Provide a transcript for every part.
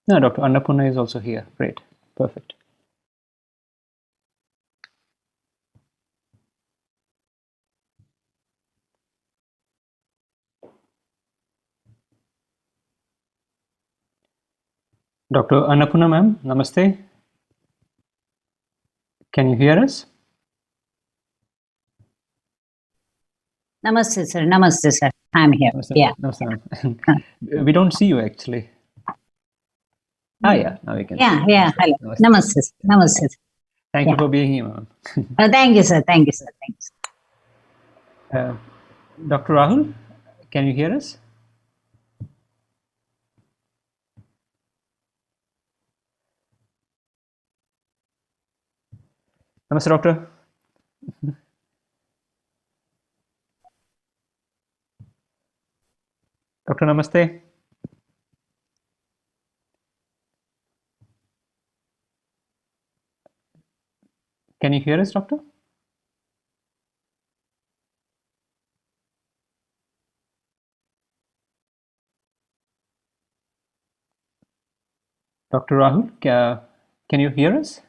No, Dr. Annapurna is also here. Great. Perfect. Dr. Annapurna ma'am, namaste. Can you hear us? Namaste, sir. Namaste, sir. I'm here. Namaste, Yeah. namaste ma'am. We don't see you actually. Yeah, now we can Yeah, see you. yeah. Hello. Namaste. Namaste, sir. Namaste, sir. Thank you for being here, ma'am. Thank you, sir. Thank you, sir. Thank you, sir. Dr. Rahul, can you hear us? Namaste, doctor. Doctor, namaste. Can you hear us, doctor? Dr. Rahul, can you hear us?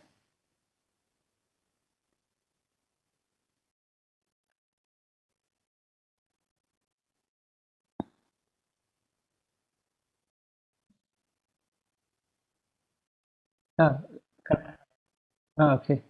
Ah, okay.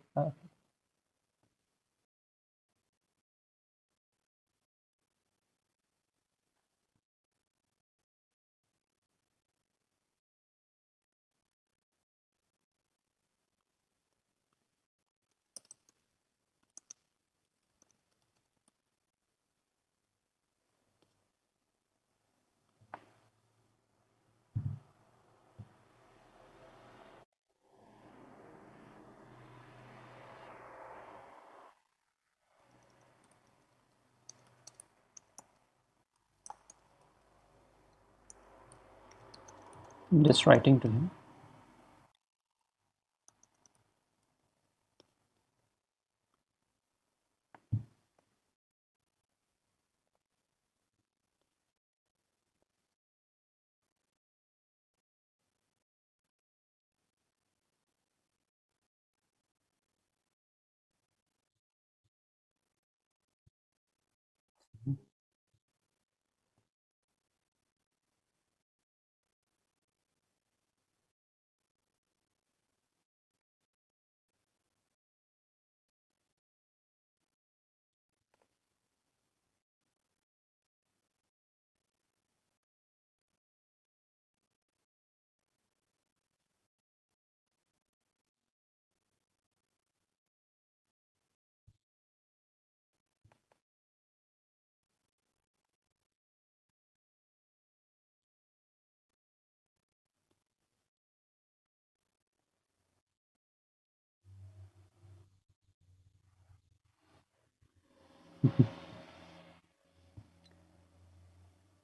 I'm just writing to him.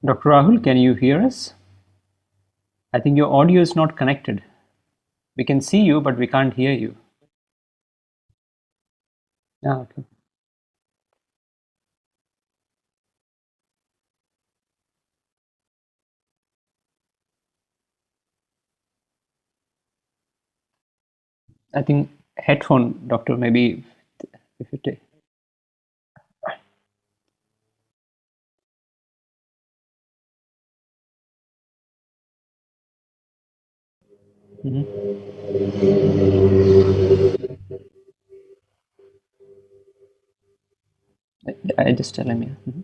Dr. Rahul, can you hear us? I think your audio is not connected. We can see you, but we can't hear you. Okay. I think headphone, doctor, maybe if you take. Mhm. I just tell him, yeah. Mhm.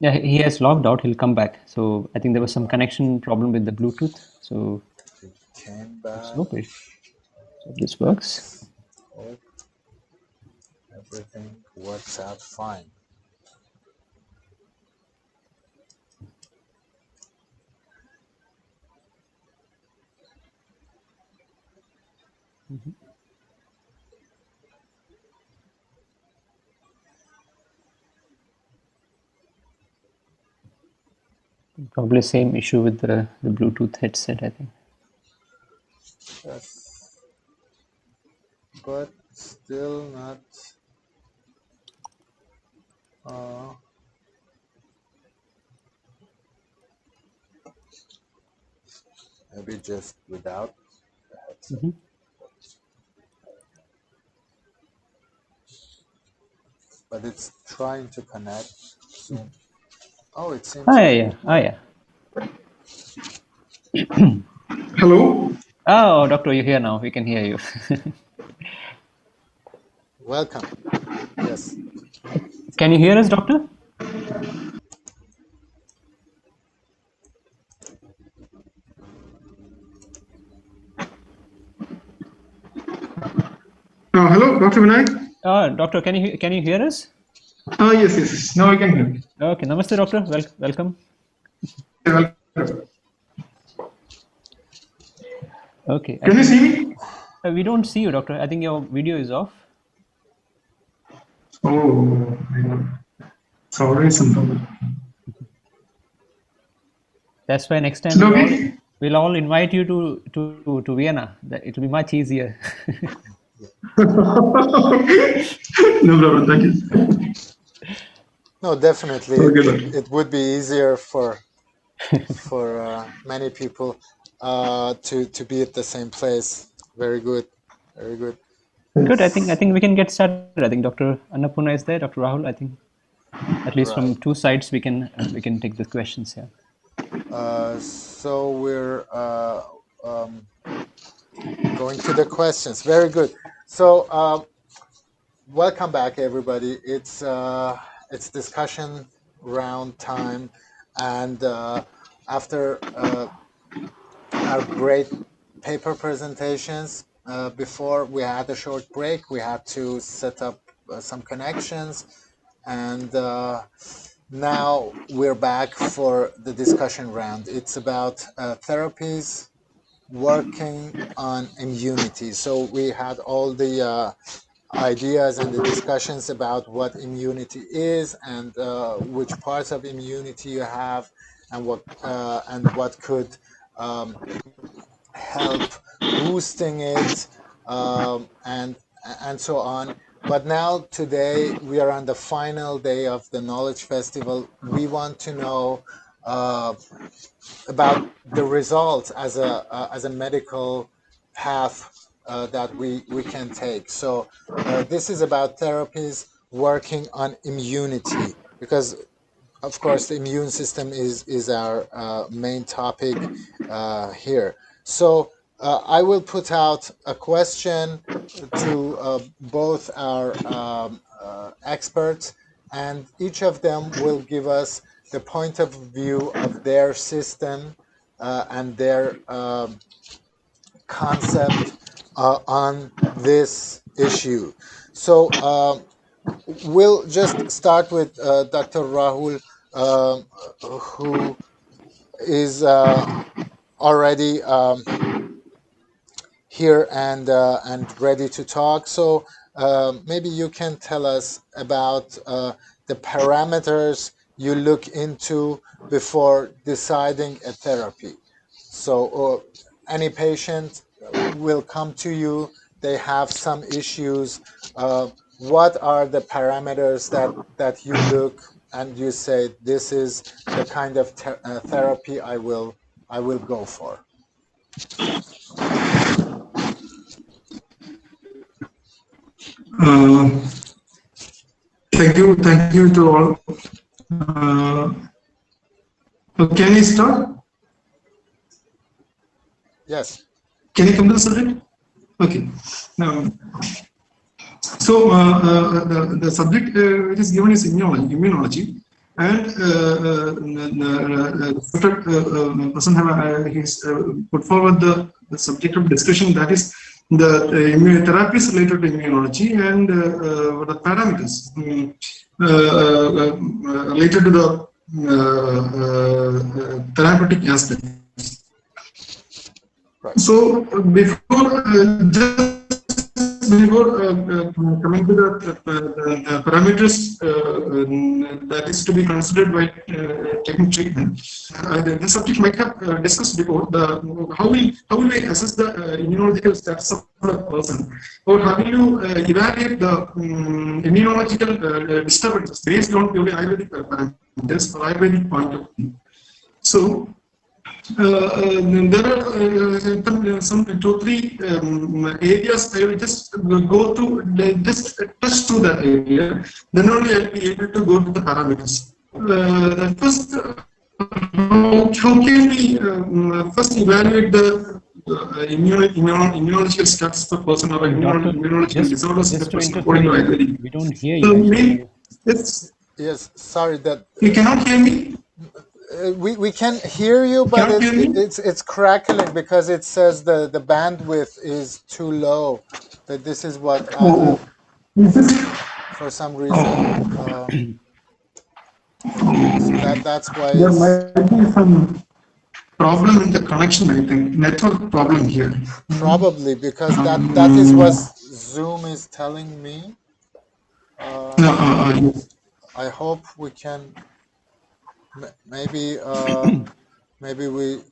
Yeah, he has logged out. He'll come back. So I think there was some connection problem with the Bluetooth. So He came let's back. hope this works. Let's hope everything works out fine. Probably same issue with the Bluetooth headset, I think. Yes, but still not. Maybe just without the headset. Mm-hmm. But it's trying to connect soon. Oh, it seems. Oh yeah. Oh yeah. Hello. Oh, doctor, you're here now. We can hear you. Welcome. Yes. Can you hear us, doctor? Hello, Dr. Vinay. Doctor, can you hear us? Yes. Now I can hear you. Okay. Namaste, doctor. Welcome. Welcome. Okay. Can you see me? We don't see you, doctor. I think your video is off. Oh, it's always some problem. That's why next time So we, we'll all invite you to Vienna. It will be much easier. no problem. Thank you. No, definitely. Okay, it would be easier for many people to be at the same place. Very good. Very good. Good. I think we can get started. I think Dr. Annapurna is there. Dr. Rahul. I think at least from two sides we can take the questions here. So we're going to the questions. Very good. So welcome back, everybody. It's discussion round time, and after our great paper presentations, before we had a short break, we had to set up some connections, and now we're back for the discussion round. It's about therapies working on immunity. So we had all the ideas and the discussions about what immunity is and which parts of immunity you have and what could help boosting it and so on. But now today we are on the final day of the Knowledge Festival. We want to know about the results as a medical path that we can take. So this is about therapies working on immunity, because of course the immune system is our main topic here. So I will put out a question to both our experts, and each of them will give us the point of view of their system and their concept on this issue. So we'll just start with Dr. Rahul, who is already here and ready to talk. So maybe you can tell us about the parameters you look into before deciding a therapy. So any patient will come to you, they have some issues. What are the parameters that you look and you say, this is the kind of therapy I will go for? Thank you to all. Can you start? Yes. Can you come to the subject? Okay. So the subject which is given is immunology. and the person he's put forward the subject of discussion, that is the therapies related to immunology and the parameters related to the therapeutic aspects. Right. So before coming to the parameters that is to be considered by taking treatment, the subject might have discussed before how will we assess the immunological status of a person, or how will you evaluate the immunological disturbances based on purely Ayurvedic parameters or Ayurvedic point of view. So there are some 2-3 areas I will just go to, just touch to that area, then only I will be able to go to the parameters. First, how can we first evaluate the immunological status of a person or immunological disorders of a person according to Ayurvedic? We don't hear you. Yes, sorry that you cannot hear me. We can hear you, but it's crackling because it says the bandwidth is too low. That this is what for some reason. So that's why there might be some problem in the connection. I think network problem here. Probably because that is what Zoom is telling me. I hope we can. Maybe we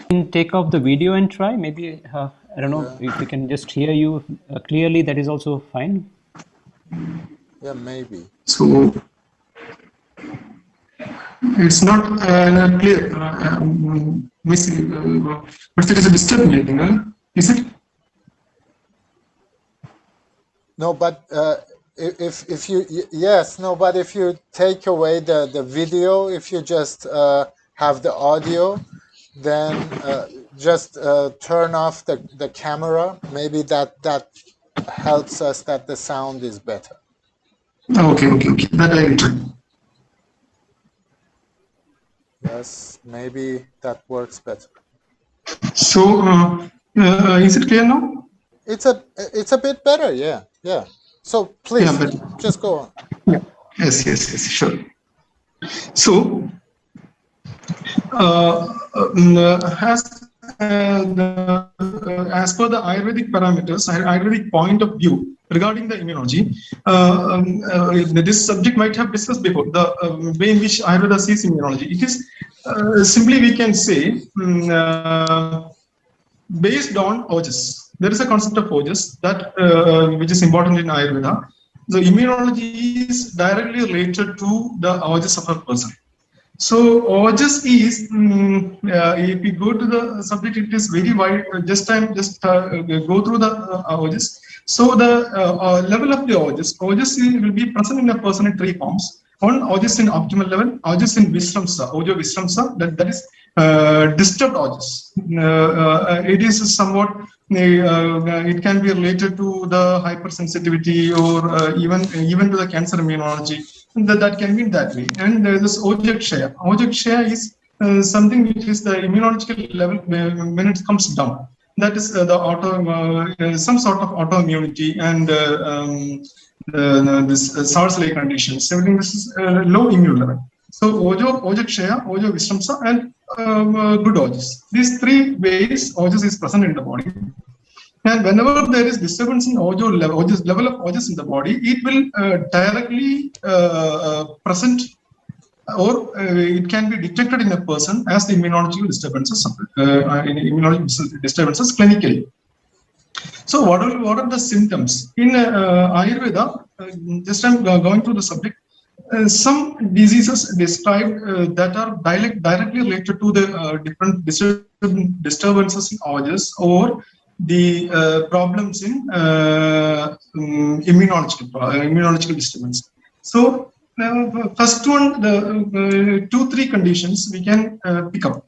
can take off the video and try. Maybe I don't know if we can just hear you clearly. That is also fine. Yeah, maybe. So it's not clear. But it is a disturbing, I think. Is it? No, but if you but if you take away the video, if you just have the audio, then just turn off the camera. Maybe that helps us that the sound is better. Okay. That I will try. Yes, maybe that works better. So is it clear now? It's a bit better. Yeah. So please, just go on. Yeah. Yes, sure. So, as per the Ayurvedic parameters, Ayurvedic point of view regarding the immunology, this subject might have discussed before, the way in which Ayurveda sees immunology. It is simply we can say based on ojas. There is a concept of ojas that which is important in Ayurveda. The immunology is directly related to the ojas of a person. So ojas is, if we go to the subject, it is very wide. Go through the ojas. So the level of the ojas will be present in a person in 3 forms. One, ojas in optimal level, ojas in Vishramsa, ojo Vishramsa, that is disturbed ojas. It is somewhat, it can be related to the hypersensitivity or even to the cancer immunology. That can be in that way. And this Ojakshaya. Ojakshaya is something which is the immunological level when it comes down. That is some sort of autoimmunity and this SARS-like conditions. Everything this is low immune level. So Ojakshaya, Ojo Vishramsa, and good ojas. These 3 ways ojas is present in the body. And whenever there is disturbance in level of ojas in the body, it will directly present, or it can be detected in a person as the immunological disturbances, clinically. So what are the symptoms in Ayurveda? Just I'm going through the subject. Some diseases described that are directly related to the different disturbances in ojas or the problems in immunological disturbance. So first one, the 2-3 conditions we can pick up.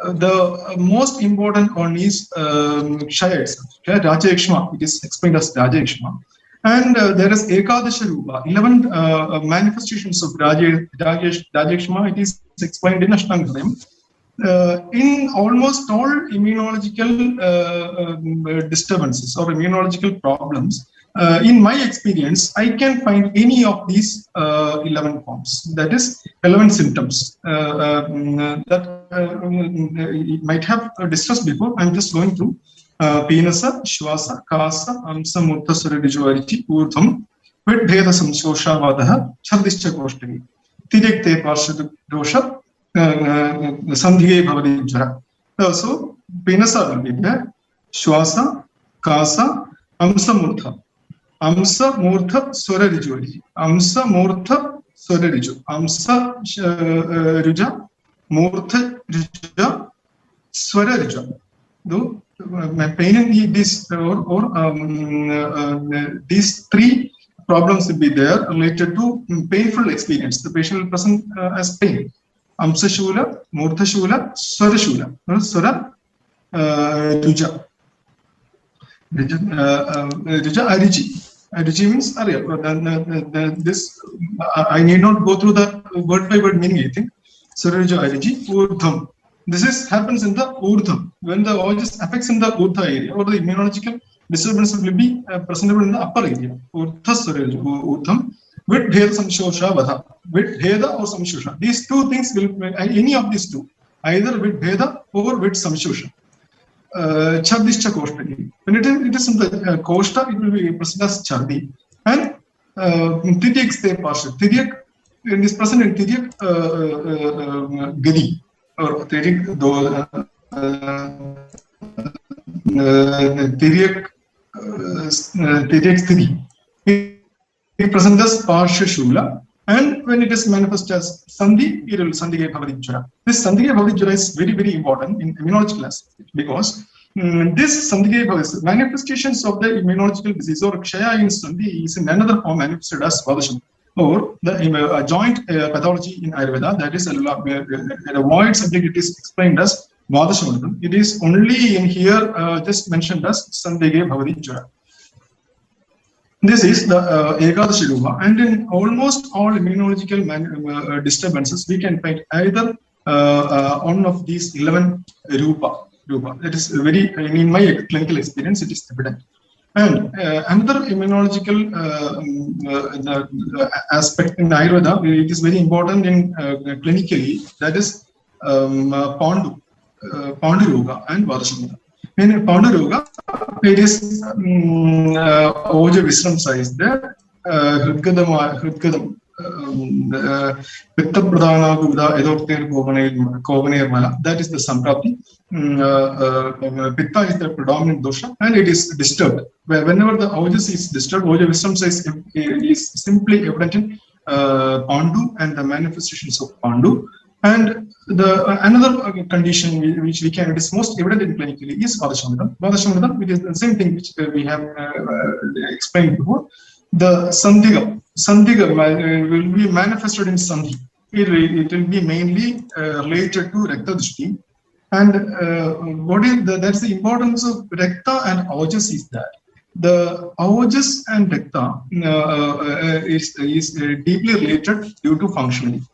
The most important one is Kshaya itself, Raja Yakshma. It is explained as Raja Yakshma. And there is Ekadasha Rupa, 11 manifestations of Rajeshma. It is explained in Ashtangadayam. In almost all immunological disturbances or immunological problems, in my experience, I can find any of these 11 forms, that is 11 symptoms that might have discussed before. I'm just going through. Penasa, Shwasa, Kasa, Amsa, Murtha, Suradijuariti, Urdham, Vidbheda Samshosha Vadaha, Chardischa Koshtagi, Tirekte Parshad Dosha, Sandhige Bhavadijara. So, Penasa will be there, Shwasa, Kasa, Amsa Murtha. Amsa Murtha Suradijuariti, Amsa Murtha Suradiju, Amsa Ruja, Murtha Ruja, Swararija. Though my pain in this these three problems will be there related to painful experience. The patient will present as pain. Amsa Shula, Murtha Shula, Swara Shula, Swara Ruja. Ruja Ariji. Ariji means area. This I need not go through the word by word meaning. I think. Swara Ruja Ariji Urdham. This happens in the urdham. When the ojas affects in the urdha area, or the immunological disturbance will be presentable in the upper area. Urdham with Bheda Samshosha Vada. With Bheda or Samshosha. These two things will, any of these two, either with Bheda or with Samshosha. Chardischa Koshtagi. When it is in the Koshta, it will be present as Chardi. And Tidyak Ste Pasha. Tidyak is present in Tidyak Gadi. Or Tidyak Sthiti. It presents as Parsha Shula, and when it is manifest as Sandhi, it will Sandhige Bhavadijara. This Sandhige Bhavadijara is very, very important in immunological aspect because this Sandhige Bhavadijara, manifestations of the immunological disease or Kshaya in Sandhi is in another form manifested as Vadasham. Or the joint pathology in Ayurveda, that is a wide subject, it is explained as Vadashamudam. It is only in here just mentioned as Sandhige Bhavadijara. This is the Ekadashi Rupa, and in almost all immunological disturbances, we can find either one of these 11 Rupa. That is very, in my clinical experience, it is evident. And another immunological aspect in Ayurveda, it is very important in clinically, that is Pandu Roga and Vadashamudam. In Pandu Roga, it is Oja Visramsa is there, Hridgadam, Pitta Pradhana Gupta Edokter Kovaner Mala, that is the Samprapti. Pitta is the predominant dosha and it is disturbed. Whenever the Ojas is disturbed, Oja Visramsa is simply evident in Pandu and the manifestations of Pandu. And the another condition which we can, it is most evident in clinically is Vadashamudam. Vadashamudam, it is the same thing which we have explained before. The Sandhiga will be manifested in Sandhi. It will be mainly related to Rakta Drishti. And what is that's the importance of Rakta and Ojas is that the Ojas and Rakta is deeply related due to functioning.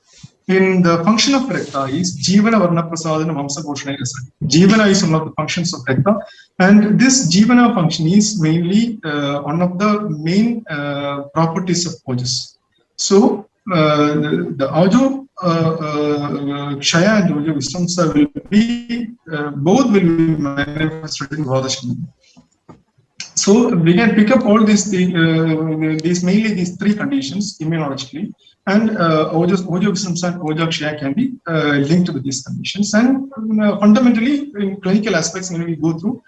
In the function of Rakta is Jivana Varna Prasadana Vamsa Poshana. Jivana is one of the functions of Rakta, and this Jivana function is mainly one of the main properties of Ojas. So the Ojo Kshaya and Ojo Visramsa will be both will be manifested in Vadashamudam. So we can pick up all these mainly these three conditions immunologically, and Oja Visramsa and Oja Kshaya can be linked with these conditions. And fundamentally, in clinical aspects, when we go through,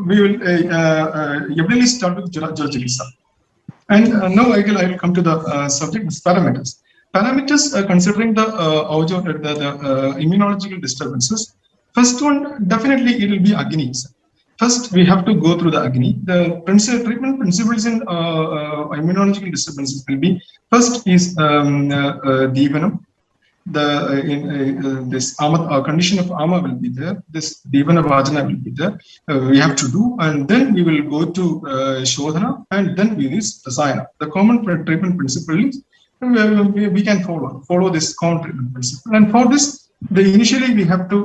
we will evidently start with Jala Chikitsa. And now I will come to the subject, parameters. Parameters considering the immunological disturbances. First one, definitely it will be Agni. First, we have to go through the Agni. The treatment principles in immunological disturbances will be, first is Divanam, this condition of ama will be there, this divana vajana will be there, we have to do, and then we will go to shodhana, and then we use rasayana. The common treatment principle is we can follow this common treatment principle, and for this initially we have to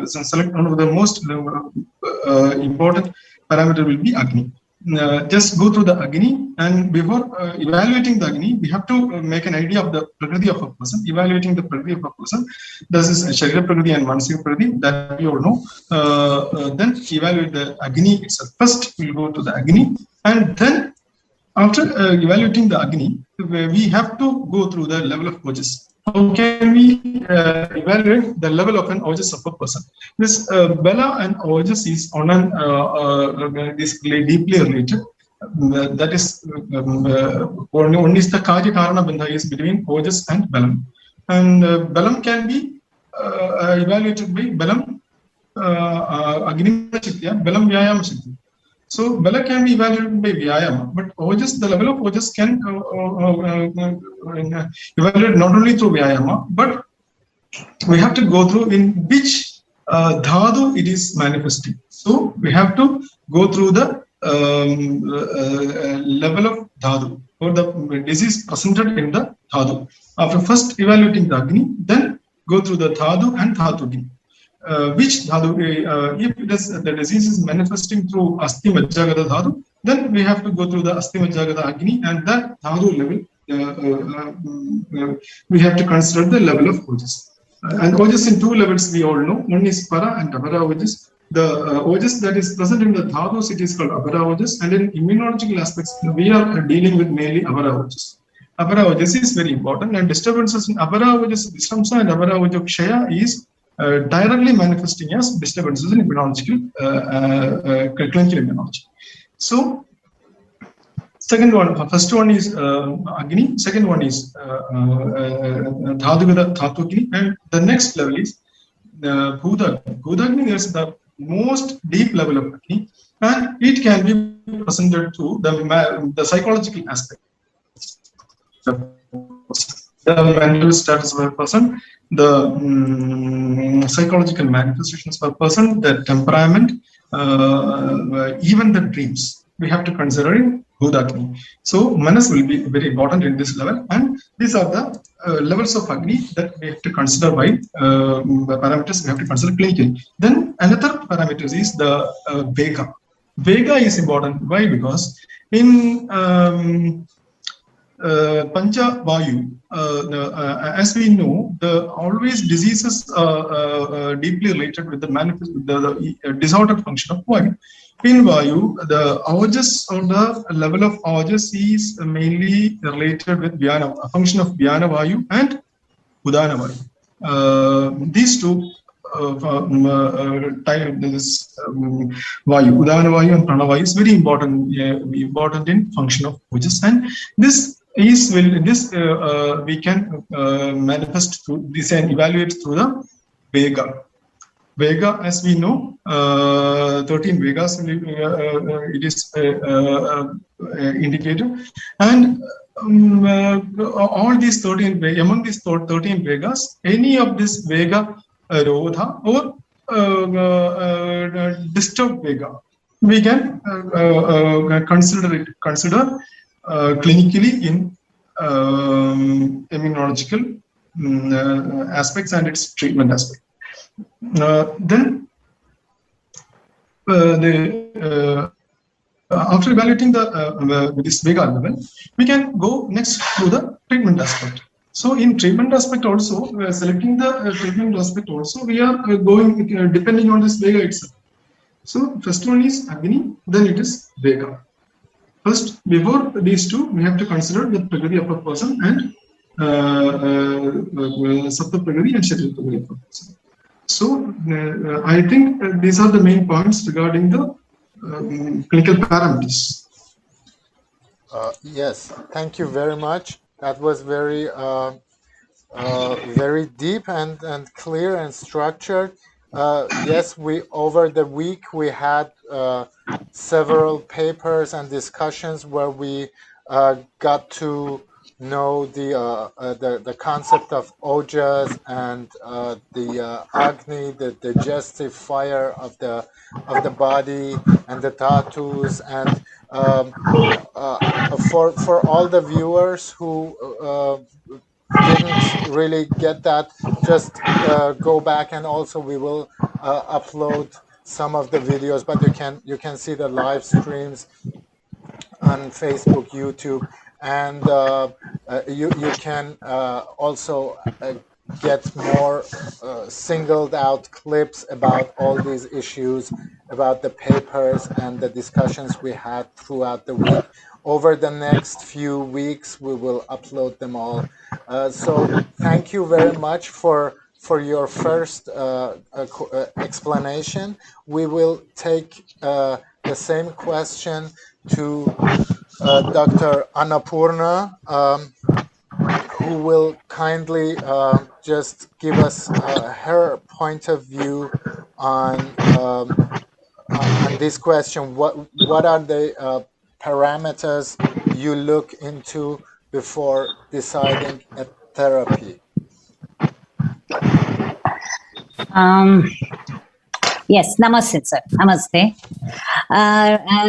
select one of the most important parameter will be Agni. Just go through the Agni, and before evaluating the Agni, we have to make an idea of the Prakriti of a person. Evaluating the Prakriti of a person, this is Sharira Prakriti and Manasika Prakriti, that you all know. Then evaluate the Agni itself. First, we'll go to the Agni, and then after evaluating the Agni, we have to go through the level of Ojas. How can we evaluate the level of an Ojas of a person? This Bala and Ojas is on an is deeply related. That is one is the Karya Karana Bandha is between Ojas and Balam, and Balam can be evaluated by Balam Agni Shakti, Balam Vyayama Shakti. So Bala can be evaluated by Vyayama, but Ojas, the level of Ojas can evaluate not only through Vyayama, but we have to go through in which dhatu it is manifesting. So we have to go through the level of dhatu, or the disease presented in the dhatu. After first evaluating the Agni, then go through the dhatu and dhatu. Which dhatu, if the disease is manifesting through Asti Majjagata dhatu, then we have to go through the Asti Majjagata Agni, and that dhatu level, we have to consider the level of Ojas. And Ojas in two levels we all know. One is Para and Apara Ojas. The Ojas that is present in the dhatus, it is called Apara Ojas, and in immunological aspects, we are dealing with mainly Apara Ojas. Apara Ojas is very important, and disturbances in Apara Ojas Visramsa and Apara Ojas Kshaya is directly manifesting as disturbances in immunological, clinical immunology. So, first one is Agni, second one is Dhadugata Dhatugni, and the next level is Bhudagni. Bhudagni is the most deep level of Agni, and it can be presented to the psychological aspect. The mental status of a person, the psychological manifestations of a person, the temperament, even the dreams, we have to consider in Bhudagni. So Manas will be very important in this level, and these are the levels of Agni that we have to consider by parameters we have to consider clinically. Then another parameter is the Vega. Vega is important. Why? Because in Pancha Vayu, as we know, always diseases are deeply related with the disordered function of Vayu. In Vayu, the Ojas or the level of Ojas is mainly related with Vyana, a function of Vyana Vayu and Udana Vayu. These two Vayu, Udana Vayu and Prana Vayu is very important, in function of Ojas, and this is we can manifest through this and evaluate through the Vega. Vega, as we know, 13 Vegas it is indicated, and all these 13 among these 13 Vegas, any of this Vega Rodha or disturbed Vega, we can consider clinically in immunological aspects and its treatment aspect. Then after evaluating this Vega level, we can go next to the treatment aspect. So in treatment aspect also, selecting the treatment aspect also, we are going depending on this Vega itself. So first one is Agni, then it is Vega. First, before these two, we have to consider the Prakriti of a person and Sapta Prakriti and Sharira Prakriti of a person. So I think these are the main points regarding the clinical parameters. Yes, thank you very much. That was very very deep and clear and structured. Yes, over the week we had several papers and discussions where we got to know the concept of ojas and the agni, the digestive fire of the body, and the dhatus, and for all the viewers who didn't really get that, just go back, and also we will upload some of the videos, but you can see the live streams on Facebook, YouTube, and you can also get more singled out clips about all these issues, about the papers and the discussions we had throughout the week. Over the next few weeks, we will upload them all. So thank you very much for your first explanation. We will take the same question to Dr. Annapurna, who will kindly just give us her point of view on this question. What are the parameters you look into before deciding a therapy? Yes, namaste, sir. Namaste.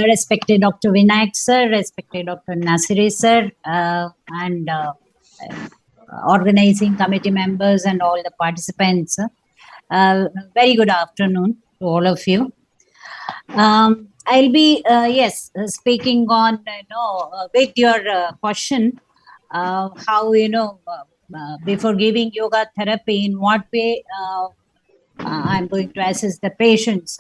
Respected Dr. Vinayak, sir, respected Dr. Nasiri, sir, and organizing committee members and all the participants. Very good afternoon to all of you. I'll be, speaking on, with your question, how, before giving yoga therapy, in what way I'm going to assess the patients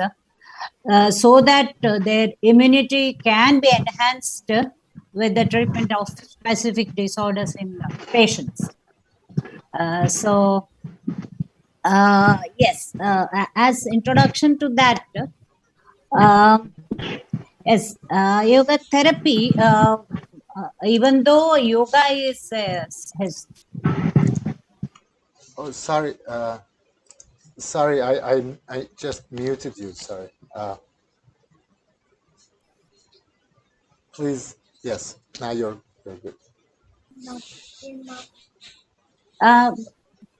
so that their immunity can be enhanced with the treatment of specific disorders in patients. As introduction to that, yoga therapy, even though yoga is has. Oh, sorry. Sorry, I just muted you. Sorry. Please, yes. Now you're good.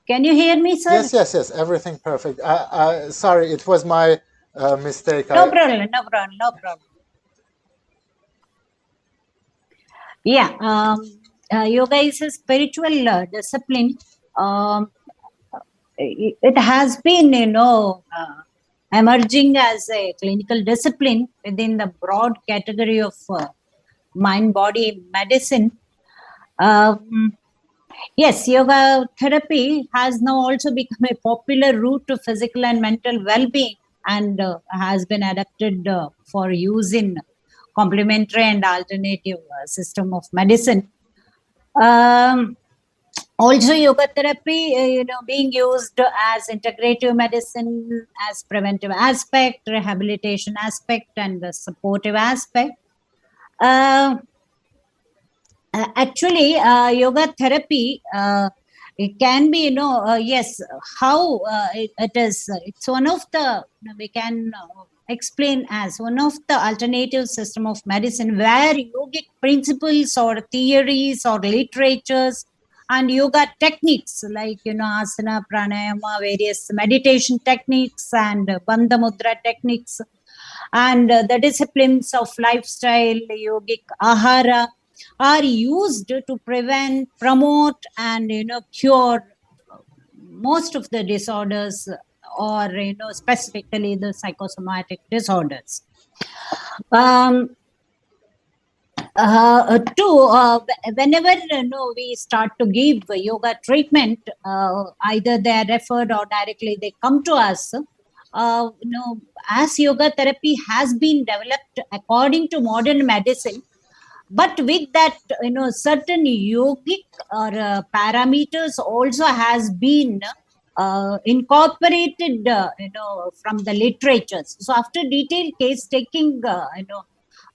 Can you hear me, sir? Yes. Everything perfect. Sorry, it was my mistake. No problem. Yeah, yoga is a spiritual discipline. It has been, emerging as a clinical discipline within the broad category of mind-body medicine. Yes, yoga therapy has now also become a popular route to physical and mental well-being, and has been adapted for use in complementary and alternative system of medicine. Also, yoga therapy, being used as integrative medicine, as preventive aspect, rehabilitation aspect, and the supportive aspect. Actually, yoga therapy, it can be, how it is. It's one of the, we can explain as one of the alternative system of medicine where yogic principles or theories or literatures and yoga techniques like, asana, pranayama, various meditation techniques and bandha mudra techniques and the disciplines of lifestyle, yogic ahara are used to prevent, promote and, cure most of the disorders or, specifically the psychosomatic disorders. Whenever we start to give yoga treatment, either they are referred or directly they come to us. As yoga therapy has been developed according to modern medicine, but with that, certain yogic or parameters also has been incorporated, from the literatures. So after detailed case taking,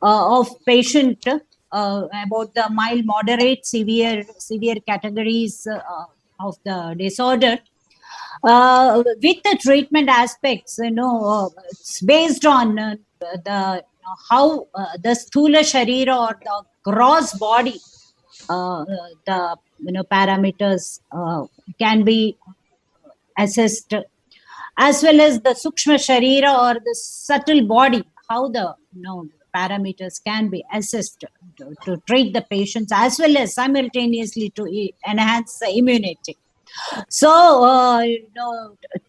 of patient about the mild, moderate, severe categories of the disorder, with the treatment aspects, it's based on the how the sthula sharira or the gross body the parameters can be assessed, as well as the sukshma sharira or the subtle body, how the parameters can be assessed to treat the patients, as well as simultaneously to enhance the immunity. So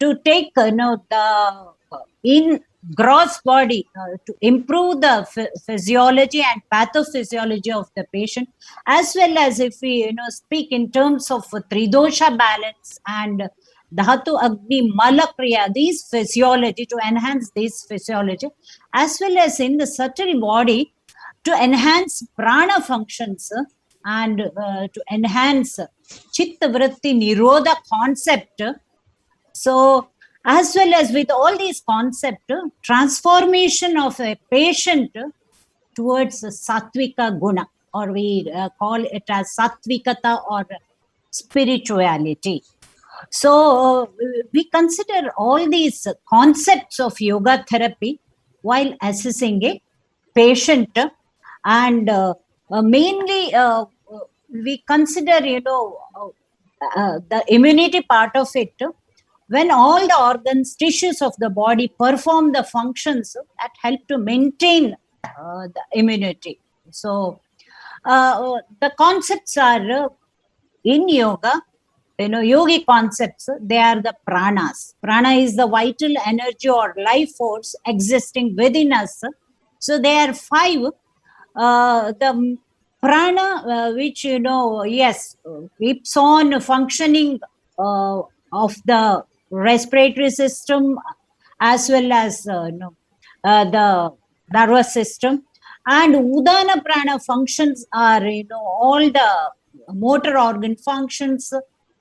to take the in gross body to improve the physiology and pathophysiology of the patient, as well as if we speak in terms of tridosha balance and dhatu agni mala kriya, these physiology, to enhance this physiology, as well as in the subtle body to enhance prana functions and to enhance chitta vritti nirodha concept. So as well as with all these concepts, transformation of a patient towards sattvika guna, or we call it as sattvikata or spirituality. So we consider all these concepts of yoga therapy while assessing a patient, and mainly we consider the immunity part of it, when all the organs, tissues of the body perform the functions that help to maintain the immunity. So the concepts are in yoga, yogi concepts, they are the pranas. Prana is the vital energy or life force existing within us. So there are 5. The prana, which, yes, keeps on functioning of the respiratory system, as well as the nervous system. And udana prana functions are, all the motor organ functions,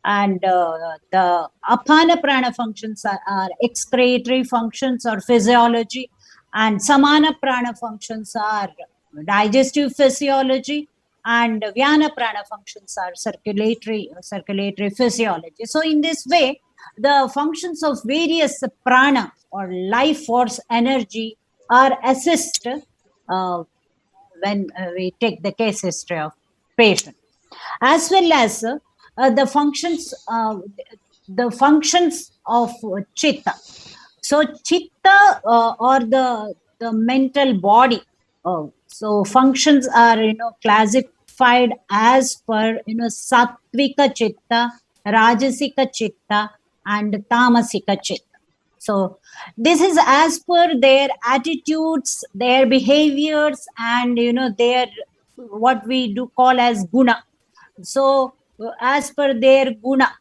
and the apana prana functions are excretory functions or physiology, and samana prana functions are digestive physiology, and vyana prana functions are circulatory physiology. So in this way, the functions of various prana or life force energy are assessed when we take the case history of patient, as well as the functions of chitta. So chitta or the mental body, so functions are classified as per sattvika chitta, rajasika chitta, and tamasika chitta. So this is as per their attitudes, their behaviors, and their what we do call as guna. So as per their guna.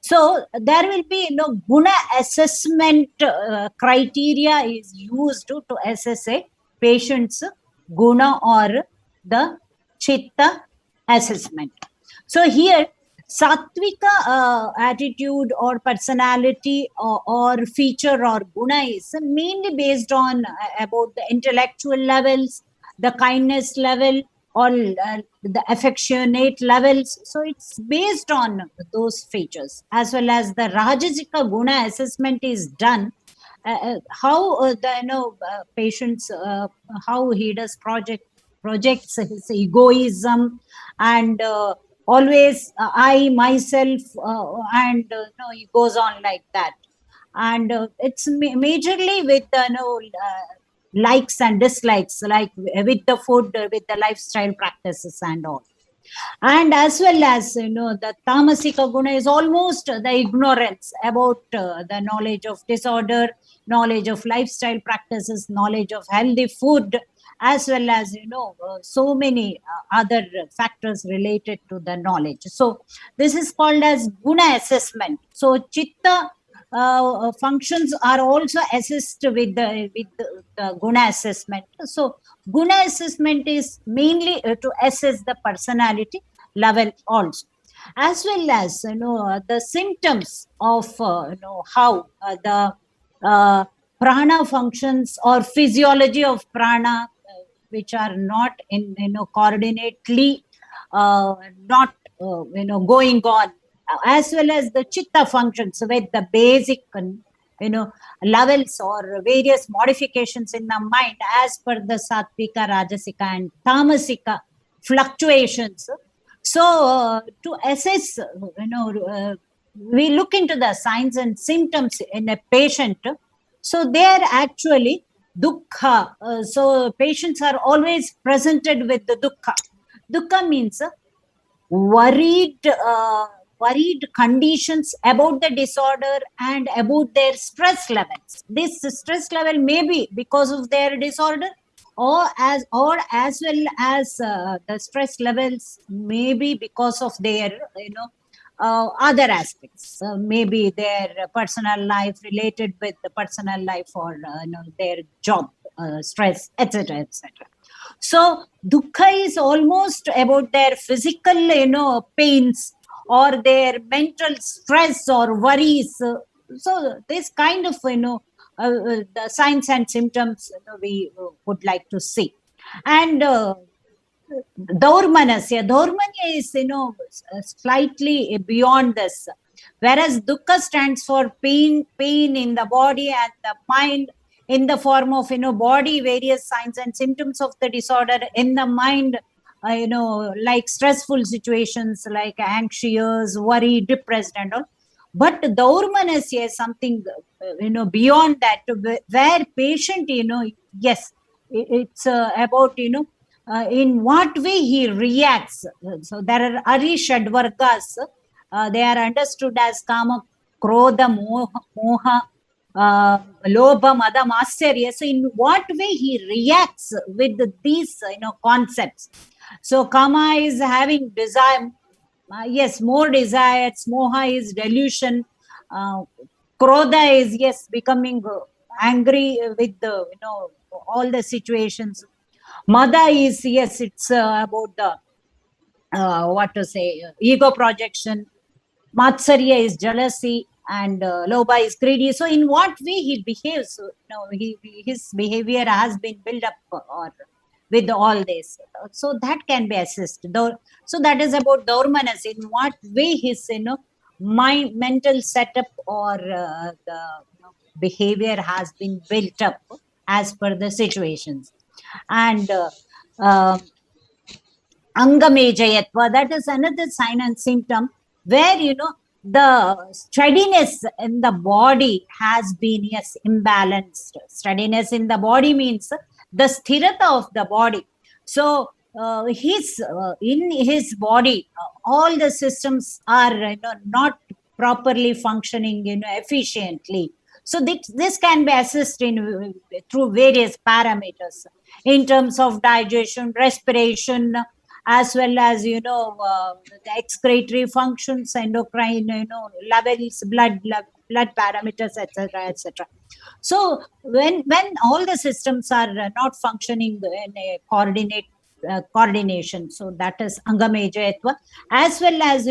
So there will be guna assessment criteria is used to assess a patient's guna or the chitta assessment. So here sattvika attitude or personality or feature or guna is mainly based on about the intellectual levels, the kindness level, or the affectionate levels. So it's based on those features, as well as the rajasika guna assessment is done. How the patients, how he does projects his egoism, and always I myself, and he goes on like that. And it's majorly with likes and dislikes, like with the food, with the lifestyle practices and all. And as well as the tamasika guna is almost the ignorance about the knowledge of disorder, knowledge of lifestyle practices, knowledge of healthy food, as well as so many other factors related to the knowledge. So this is called as guna assessment. So chitta functions are also assessed with the guna assessment. So guna assessment is mainly to assess the personality level also, as well as the symptoms of how the prana functions or physiology of prana, which are not in coordinately not going on, as well as the chitta functions with the basic levels or various modifications in the mind as per the sattvika, rajasika, and tamasika fluctuations. So to assess, we look into the signs and symptoms in a patient. So they are actually dukkha. So patients are always presented with the dukkha. Dukkha means worried worried conditions about the disorder and about their stress levels. This stress level may be because of their disorder, or as well as the stress levels may be because of their other aspects, maybe their personal life related with the personal life, or their job stress, etc., etc. So dukkha is almost about their physical, pains, or their mental stress or worries. So this kind of, the signs and symptoms we would like to see. And Daurmanasya is, slightly beyond this. Whereas dukkha stands for pain in the body and the mind, in the form of, body, various signs and symptoms of the disorder in the mind, like stressful situations, like anxious, worried, depressed, and all. But Daurmanasya is something, beyond that, where patient, yes, it's about, in what way he reacts. So there are Ari Shadvargas. They are understood as Kama, Krodha, Moha, Lobha, Mada, Matsarya. So in what way he reacts with these, concepts. So Kama is having desire. Yes, more desires. Moha is delusion. Krodha is, yes, becoming angry with the, all the situations. Mada is, yes, it's about the ego projection. Matsarya is jealousy, and Lobha is greedy. So in what way he behaves, his behavior has been built up or with all this. So that can be assessed. So that is about Daurmanas, in what way his mind, mental setup, or the behavior has been built up as per the situations. And Angamejayatva, that is another sign and symptom where, the steadiness in the body has been, yes, imbalanced. Steadiness in the body means the sthirata of the body. So in his body, all the systems are, not properly functioning, efficiently. So this can be assessed through various parameters in terms of digestion, respiration, as well as, the excretory functions, endocrine, levels, blood parameters, etc., etc. So when all the systems are not functioning in a coordination, so that is Angamejayatva, as well as,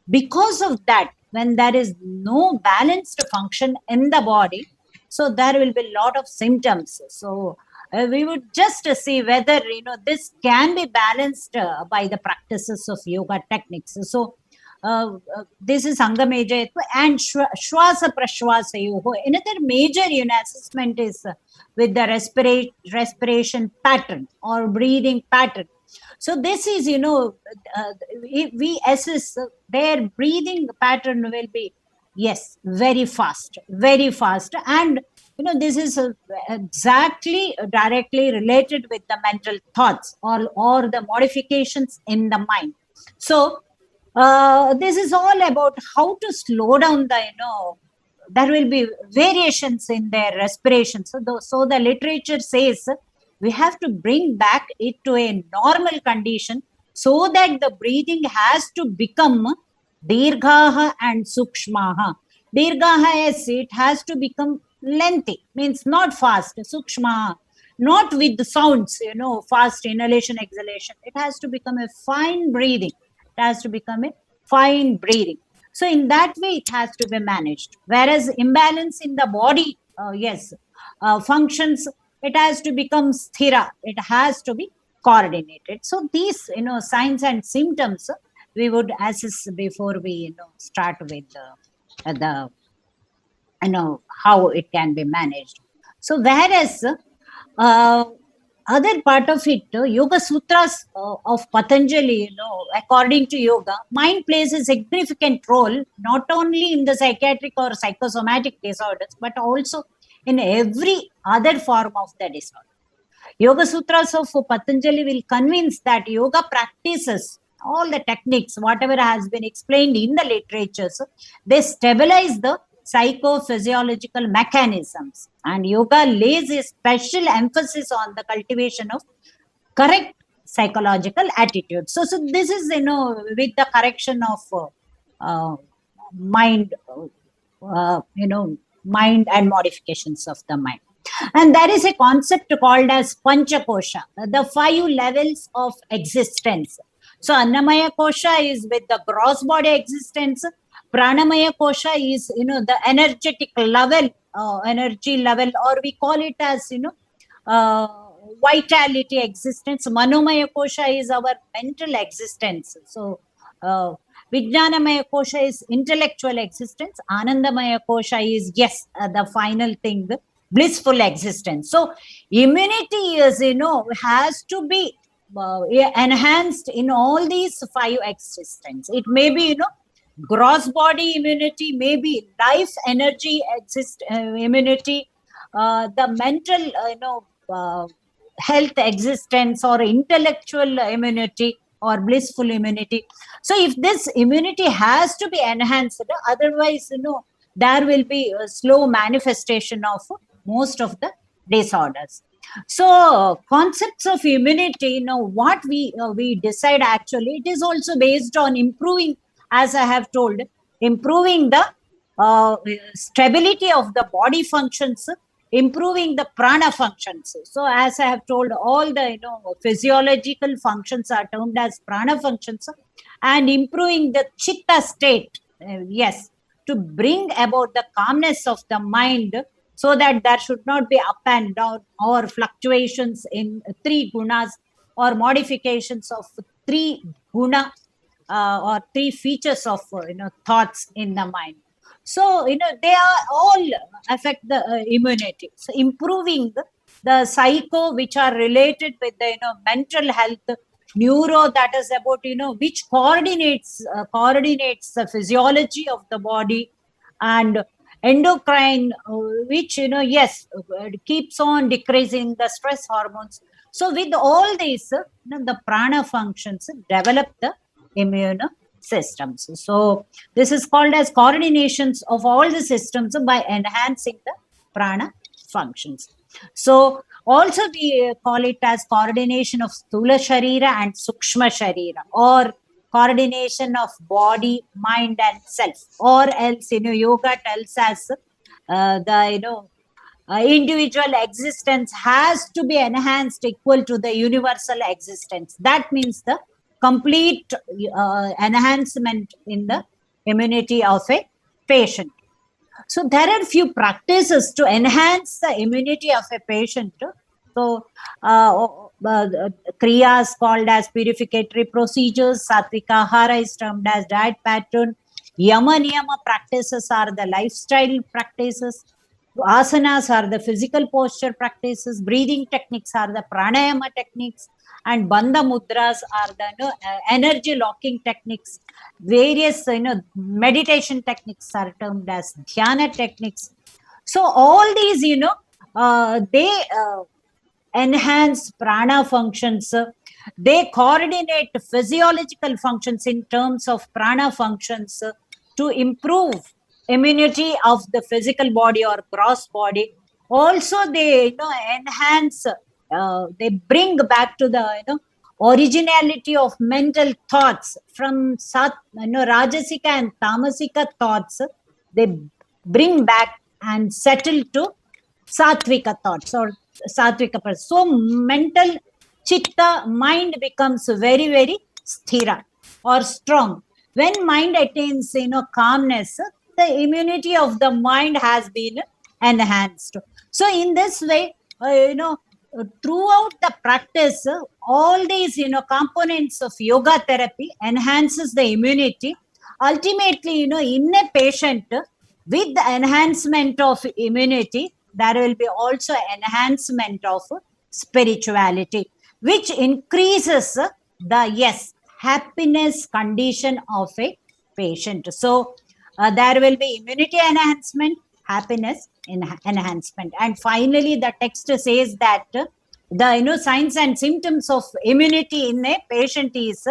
because of that, when there is no balanced function in the body, so there will be a lot of symptoms. So we would just see whether, this can be balanced by the practices of yoga techniques. So this is Angamejayatva and Shwasa Prashwasa Yoga. Another major, assessment is with the respiration pattern or breathing pattern. So this is, we assess their breathing pattern will be, yes, very fast, and this is exactly directly related with the mental thoughts or the modifications in the mind. So this is all about how to slow down the, there will be variations in their respiration. So the literature says we have to bring back it to a normal condition, so that the breathing has to become dirghaha and sukshmaha. Dirghaha, yes, it has to become lengthy, means not fast. Sukshmaha, not with the sounds, fast inhalation, exhalation. It has to become a fine breathing. It has to become a fine breathing. So in that way, it has to be managed. Whereas imbalance in the body, yes, functions, it has to become sthira. It has to be coordinated. So these, signs and symptoms we would assess before we, start with the how it can be managed. So whereas other part of it, Yoga Sutras of Patanjali, according to yoga, mind plays a significant role not only in the psychiatric or psychosomatic disorders, but also in every other form of the disorder. Yoga Sutras of Patanjali will convince that yoga practices, all the techniques, whatever has been explained in the literatures, they stabilize the psychophysiological mechanisms, and yoga lays a special emphasis on the cultivation of correct psychological attitude. So this is, with the correction of mind, mind and modifications of the mind. And there is a concept called as Panchakosha, the 5 levels of existence. So Annamaya Kosha is with the gross body existence. Pranamaya Kosha is, the energetic level, energy level, or we call it as, vitality existence. Manomaya Kosha is our mental existence. So Vijnanamaya Kosha is intellectual existence. Anandamaya Kosha is, yes, the final thing, the blissful existence. So immunity is, has to be enhanced in all these 5 existence. It may be, gross body immunity, maybe life energy immunity, the mental, health existence, or intellectual immunity, or blissful immunity. So if this immunity has to be enhanced, otherwise, there will be a slow manifestation of most of the disorders. So concepts of immunity, what we decide, actually, it is also based on improving, as I have told, improving the stability of the body functions, improving the prana functions. So as I have told, all the physiological functions are termed as prana functions, and improving the chitta state, yes, to bring about the calmness of the mind, so that there should not be up and down or fluctuations in 3 gunas or modifications of 3 guna or 3 features of thoughts in the mind. So they are all affect the immunity. So improving the psycho, which are related with the mental health, neuro, that is about which coordinates the physiology of the body, and endocrine, which yes, keeps on decreasing the stress hormones. So with all these, the prana functions develop the immune systems. So this is called as coordinations of all the systems by enhancing the prana functions. So also we call it as coordination of Sthula Sharira and Sukshma Sharira, or coordination of body, mind, and self. Or else, yoga tells us the individual existence has to be enhanced equal to the universal existence. That means the complete enhancement in the immunity of a patient. So there are few practices to enhance the immunity of a patient. So kriyas called as purificatory procedures, satvika ahara is termed as diet pattern, yama niyama practices are the lifestyle practices, asanas are the physical posture practices, breathing techniques are the pranayama techniques, and bandha mudras are the energy locking techniques. Various meditation techniques are termed as dhyana techniques. So all these they enhance prana functions. They coordinate physiological functions in terms of prana functions to improve immunity of the physical body or gross body. Also they enhance, they bring back to the originality of mental thoughts from rajasika and tamasika thoughts. They bring back and settle to sattvika thoughts or sattvika. So mental chitta, mind becomes very, very sthira or strong. When mind attains calmness, the immunity of the mind has been enhanced. So in this way, throughout the practice, all these components of yoga therapy enhances the immunity. Ultimately, in a patient, with the enhancement of immunity, there will be also enhancement of spirituality, which increases the happiness condition of a patient. So there will be immunity enhancement, happiness enhancement, and finally the text says that the signs and symptoms of immunity in a patient is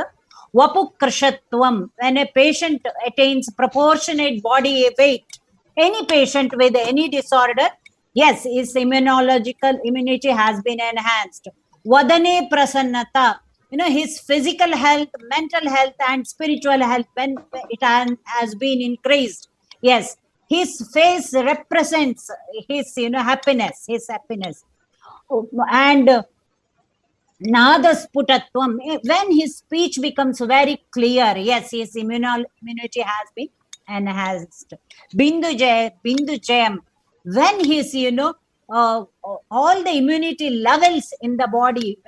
vapukrishatvam. When a patient attains proportionate body weight, any patient with any disorder, yes, his immunological immunity has been enhanced. Vadane prasannata, his physical health, mental health, and spiritual health, when it has been increased, yes, his face represents his happiness, and Nadasputatvam, when his speech becomes very clear, yes, his immunity has been enhanced. Bindu when his, all the immunity levels in the body,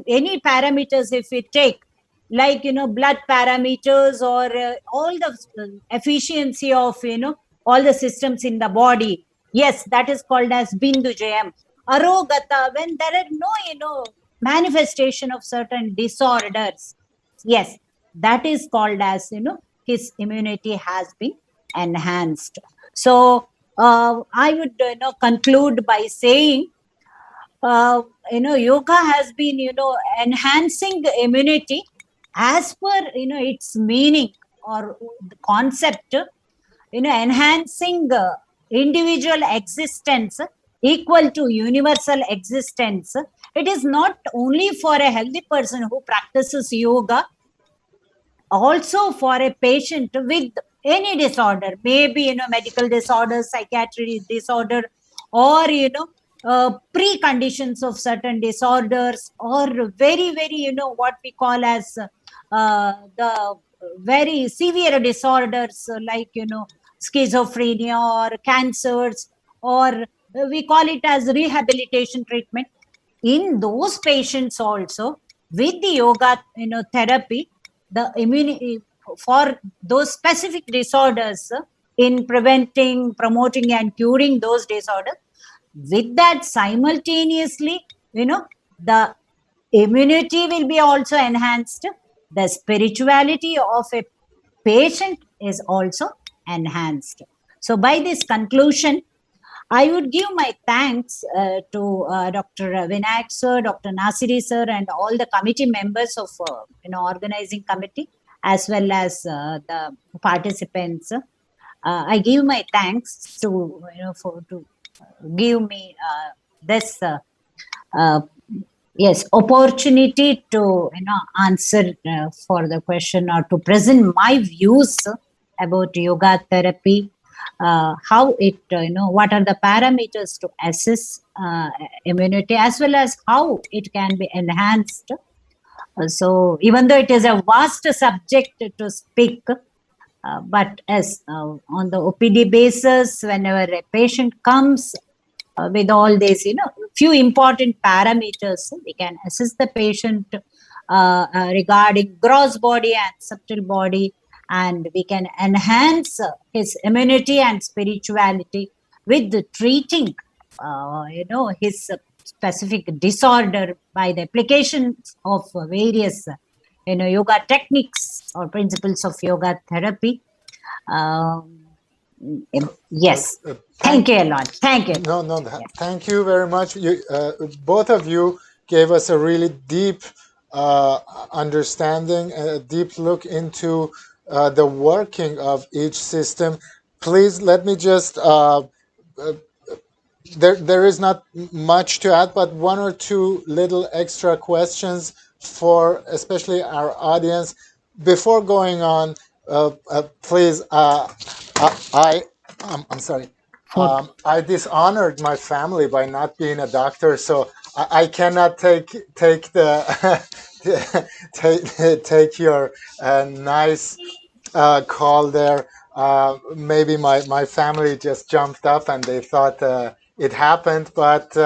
any parameters if we take, like, blood parameters or all the efficiency of, all the systems in the body, yes, that is called as Bindu. Arogata, when there are no, manifestation of certain disorders, yes, that is called as, his immunity has been enhanced. So I would conclude by saying yoga has been enhancing immunity as per its meaning or the concept, enhancing individual existence equal to universal existence. It is not only for a healthy person who practices yoga, also for a patient with any disorder, maybe medical disorder, psychiatric disorder, or preconditions of certain disorders, or very what we call as the very severe disorders like schizophrenia or cancers, or we call it as rehabilitation treatment. In those patients also, with the yoga therapy, the immunity for those specific disorders, in preventing, promoting, and curing those disorders, with that simultaneously, the immunity will be also enhanced. The spirituality of a patient is also enhanced. So by this conclusion, I would give my thanks to Dr. Vinayak sir, Dr. Nasiri sir, and all the committee members of organizing committee, as well as the participants. I give my thanks to to give me this opportunity to answer for the question, or to present my views about yoga therapy. How it, what are the parameters to assess immunity, as well as how it can be enhanced. So even though it is a vast subject to speak, but as on the OPD basis, whenever a patient comes with all these, few important parameters, we can assess the patient regarding gross body and subtle body, and we can enhance his immunity and spirituality with the treating, his specific disorder by the applications of various, yoga techniques or principles of yoga therapy. Yes. Thank you a lot. Thank you. No. Thank you very much. You, both of you gave us a really deep understanding, a deep look into the working of each system. Please let me just there is not much to add, but one or two little extra questions for especially our audience before going on. Please, I'm sorry. I dishonored my family by not being a doctor, so I cannot take the take your nice call there. Maybe my family just jumped up and they thought it happened, but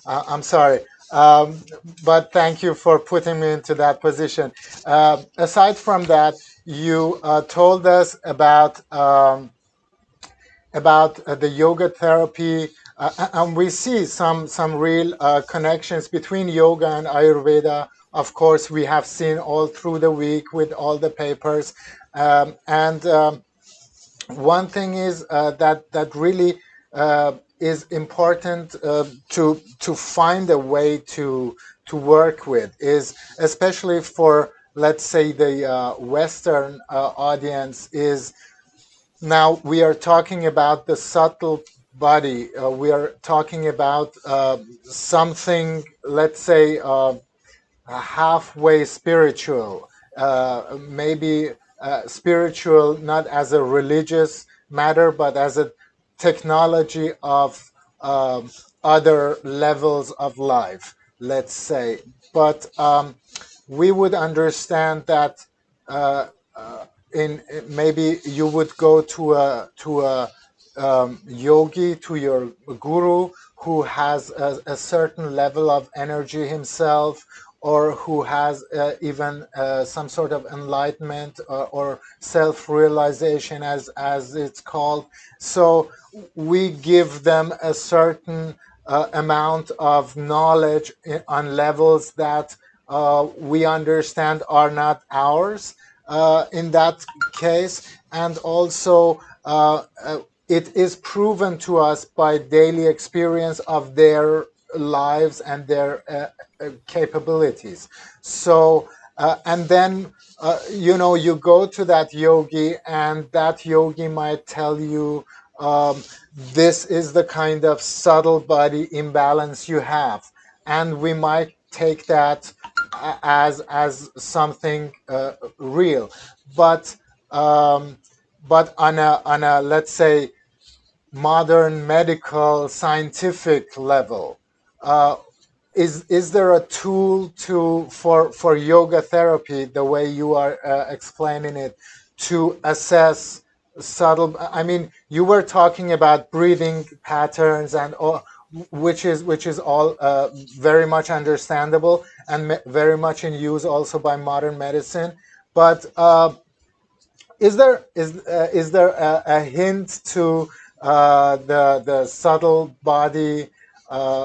I'm sorry. But thank you for putting me into that position. Aside from that, you told us about the yoga therapy And we see some real connections between yoga and Ayurveda. Of course, we have seen all through the week with all the papers. And one thing is that really is important to find a way to work with, is especially for, let's say, the Western audience, is now we are talking about the subtle body. We are talking about something, let's say, halfway spiritual, maybe spiritual not as a religious matter, but as a technology of other levels of life, let's say. But we would understand that in maybe you would go to a yogi, to your guru, who has a certain level of energy himself, or who has even some sort of enlightenment or self-realization, as it's called. So we give them a certain amount of knowledge on levels that we understand are not ours in that case. And also it is proven to us by daily experience of their lives and their capabilities. So and then you go to that yogi, and that yogi might tell you this is the kind of subtle body imbalance you have, and we might take that as something real. But on a, let's say, modern medical scientific level, is there a tool for yoga therapy, the way you are explaining it, to assess subtle? I mean, you were talking about breathing patterns and all, which is all very much understandable and very much in use also by modern medicine. But is there a hint to the subtle body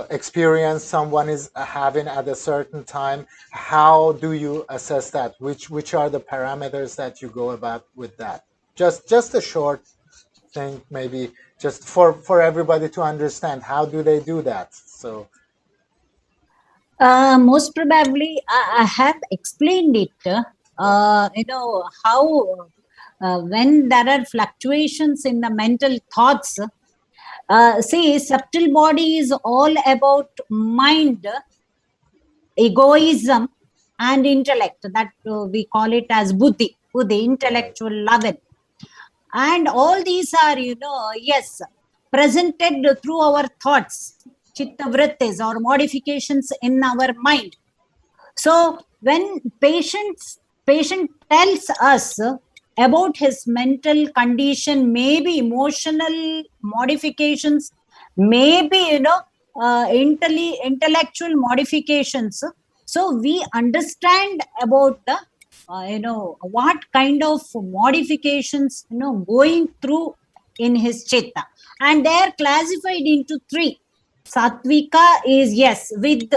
experience someone is having at a certain time? How do you assess that? Which are the parameters that you go about with that? Just a short thing, maybe just for everybody to understand. How do they do that? So most probably I have explained it. How when there are fluctuations in the mental thoughts, see, subtle body is all about mind, egoism, and intellect. That we call it as buddhi, intellectual level. And all these are, yes, presented through our thoughts, chitta vrittis, or modifications in our mind. So when patient tells us about his mental condition, maybe emotional modifications, maybe intellectual modifications, so we understand about the what kind of modifications going through in his chitta, and they are classified into three. Sattvika is, yes, with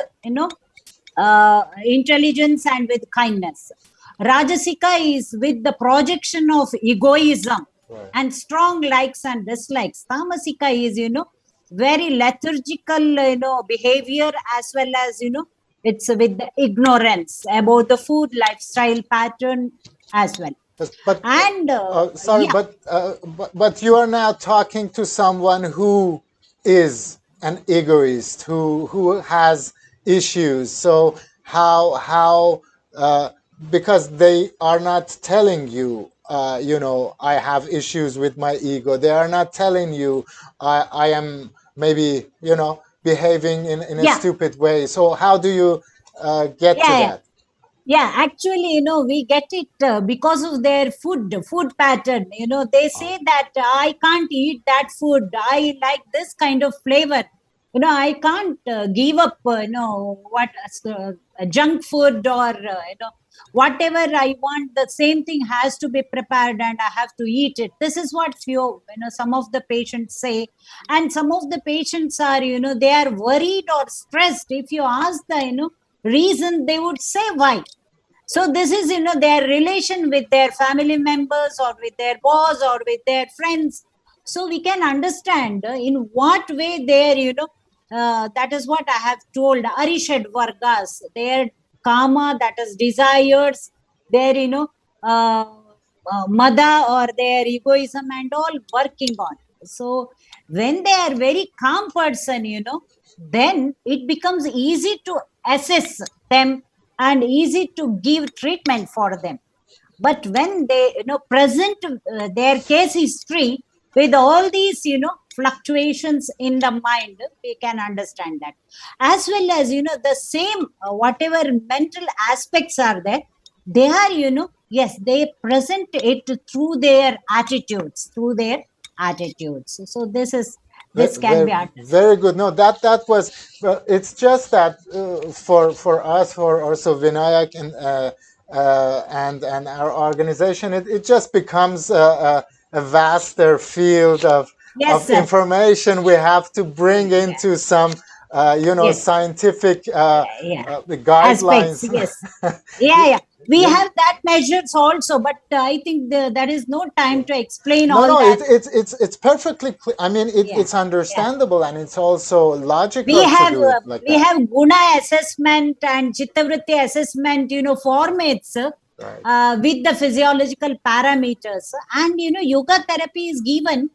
intelligence and with kindness. Rajasika is with the projection of egoism, right, and strong likes and dislikes. Tamasika is very lethargical behavior, as well as it's with the ignorance about the food lifestyle pattern as well. But and sorry, yeah. But you are now talking to someone who is an egoist, who has issues. So how because they are not telling you, I have issues with my ego. They are not telling you I am maybe behaving in a stupid way. So how do you get to that? Yeah, actually, we get it because of their food pattern. They say that I can't eat that food. I like this kind of flavor. I can't give up, what junk food, or whatever I want, the same thing has to be prepared and I have to eat it. This is what some of the patients say. And some of the patients are, they are worried or stressed. If you ask the, reason, they would say why. So this is, their relation with their family members or with their boss or with their friends. So we can understand in what way their, that is what I have told, Arishad Vargas, their karma, that is desires, their, mother or their egoism and all working on. So when they are very calm person, then it becomes easy to assess them and easy to give treatment for them. But when they present their case history with all these fluctuations in the mind, we can understand that. As well as the same whatever mental aspects are there, they are yes, they present it through their attitudes, so this can be understood. Very good. No, that was. It's just that for us, for also Vinayak and our organization, it just becomes a vaster field of Yes, sir. information we have to bring into some Yes. scientific Aspects. guidelines. Yes. We have that measures also, but I think there is no time to explain all that. It's perfectly clear. I mean, it's understandable and it's also logical We have to do it like we that. have guna assessment and chittavritti assessment, formats with the physiological parameters, and yoga therapy is given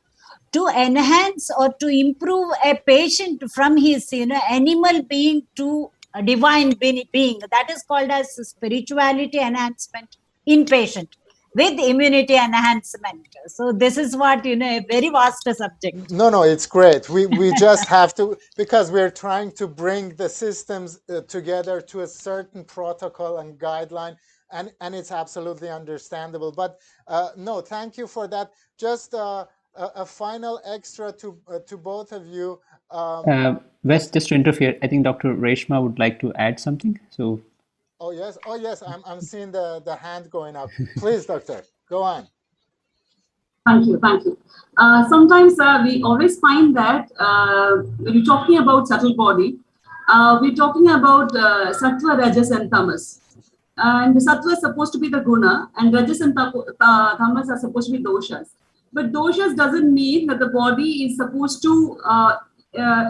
to enhance or to improve a patient from his animal being to a divine being. That is called as spirituality enhancement in patient with immunity enhancement. So this is what a very vast subject. No, it's great. We just have to, because we're trying to bring the systems together to a certain protocol and guideline, and it's absolutely understandable. But no, thank you for that. Just a final extra to both of you. Wes, just to interfere, I think Dr. Reshma would like to add something. So. Oh yes, I'm seeing the hand going up. Please, doctor, go on. Thank you. Sometimes we always find that when you're talking about subtle body, we're talking about sattva, rajas, and tamas. And the sattva is supposed to be the guna, and rajas and tamas are supposed to be doshas. But doshas doesn't mean that the body is supposed to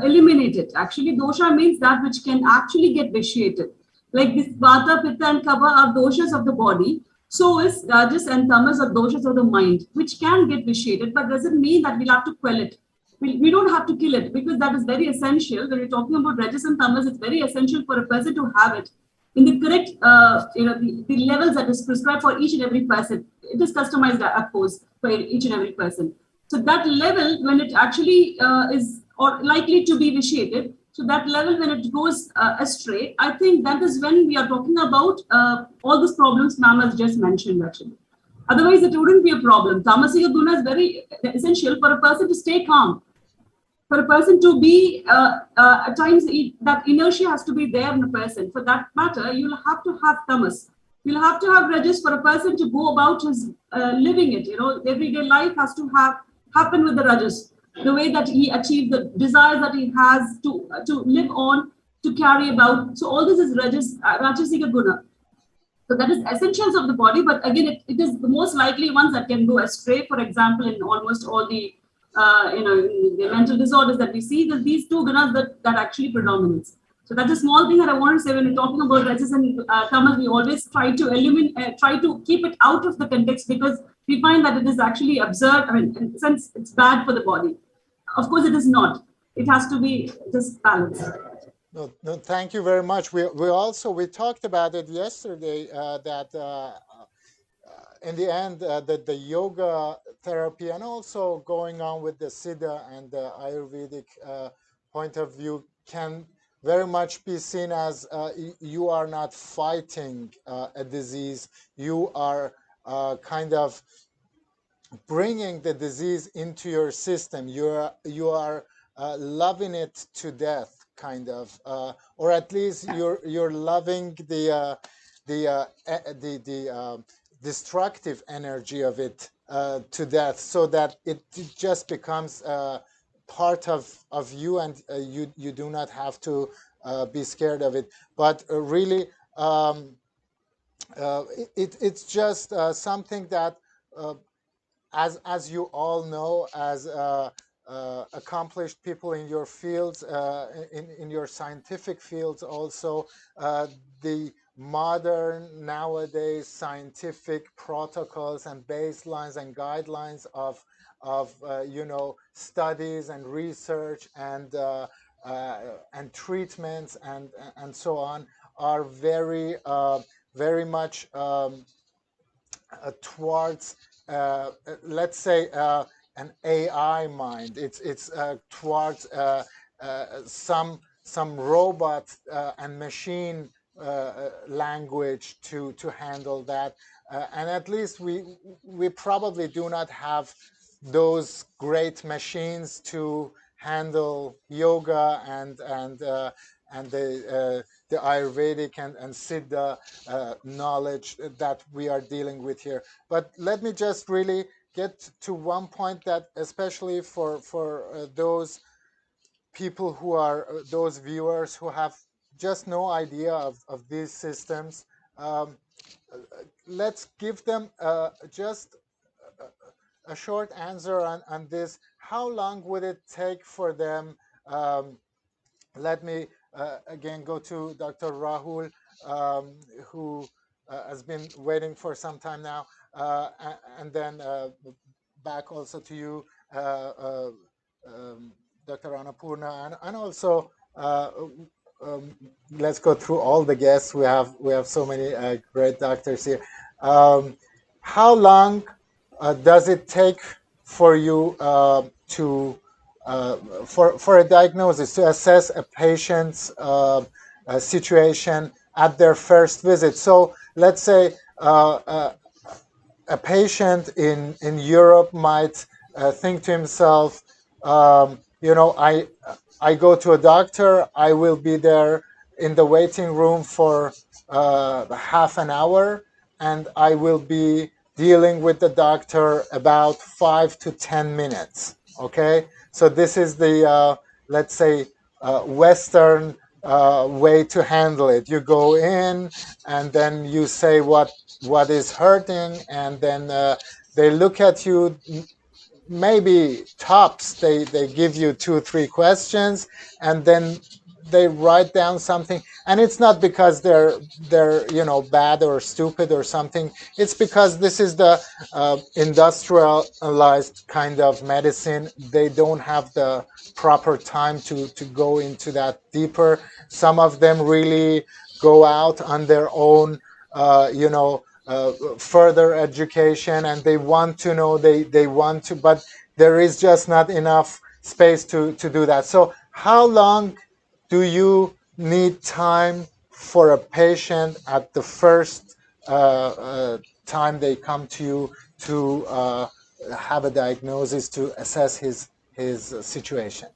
eliminate it. Actually, dosha means that which can actually get vitiated. Like this vata, pitta, and kapha are doshas of the body. So is rajas and tamas are doshas of the mind, which can get vitiated, but doesn't mean that we'll have to quell it. We don't have to kill it, because that is very essential. When we're talking about rajas and tamas, it's very essential for a person to have it in the correct, the levels that is prescribed for each and every person. It is customized, of course, for each and every person. So that level, when it actually is or likely to be vitiated, so that level, when it goes astray, I think that is when we are talking about all these problems ma'am has just mentioned, actually. Otherwise, it wouldn't be a problem. Tamasika guna is very essential for a person to stay calm, for a person to be, at times, that inertia has to be there in a person. For that matter, you'll have to have tamas. You'll have to have rajas for a person to go about his living it. Everyday life has to happen with the rajas. The way that he achieves the desires that he has to live on, to carry about. So all this is Rajasika guna. So that is essentials of the body, but again, it is the most likely ones that can go astray. For example, in almost all the the mental disorders that we see, that these two gunas that actually predominates. So that's a small thing that I want to say when we're talking about rajas and tamas. We always try to eliminate, try to keep it out of the context, because we find that it is actually absurd. I mean, in a sense, it's bad for the body. Of course, it is not. It has to be just balanced. No, thank you very much. We talked about it yesterday, that in the end, that the yoga therapy and also going on with the Siddha and the Ayurvedic point of view can very much be seen as you are not fighting a disease. You are kind of bringing the disease into your system. You are loving it to death, kind of, or at least you're loving the destructive energy of it to death, so that it just becomes part of you, and you do not have to be scared of it. But really, it's just something that, as you all know, as accomplished people in your fields, in your scientific fields also, the modern nowadays scientific protocols and baselines and guidelines of studies and research and treatments and so on are very very much towards, let's say, an AI mind. It's towards some robot and machine language to handle that, and at least we probably do not have those great machines to handle yoga and the Ayurvedic and Siddha knowledge that we are dealing with here. But let me just really get to one point, that especially for those people who are, those viewers who have just no idea of these systems, let's give them just a short answer on this. How long would it take for them? Let me again go to Dr. Rahul, who has been waiting for some time now, and then back also to you, Dr. Annapurna, and also let's go through all the guests. We have so many great doctors here. How long does it take for you to for a diagnosis, to assess a patient's situation at their first visit? So let's say a patient in Europe might think to himself, I go to a doctor, I will be there in the waiting room for half an hour, and I will be dealing with the doctor about 5 to 10 minutes. Okay, so this is the let's say Western way to handle it. You go in and then you say what is hurting, and then they look at you. Maybe tops, they give you 2-3 questions, and then they write down something. And it's not because they're bad or stupid or something. It's because this is the industrialized kind of medicine. They don't have the proper time to go into that deeper. Some of them really go out on their own, further education, and they want to know, they want to, but there is just not enough space to do that. So how long do you need time for a patient at the first time they come to you to have a diagnosis, to assess his situation?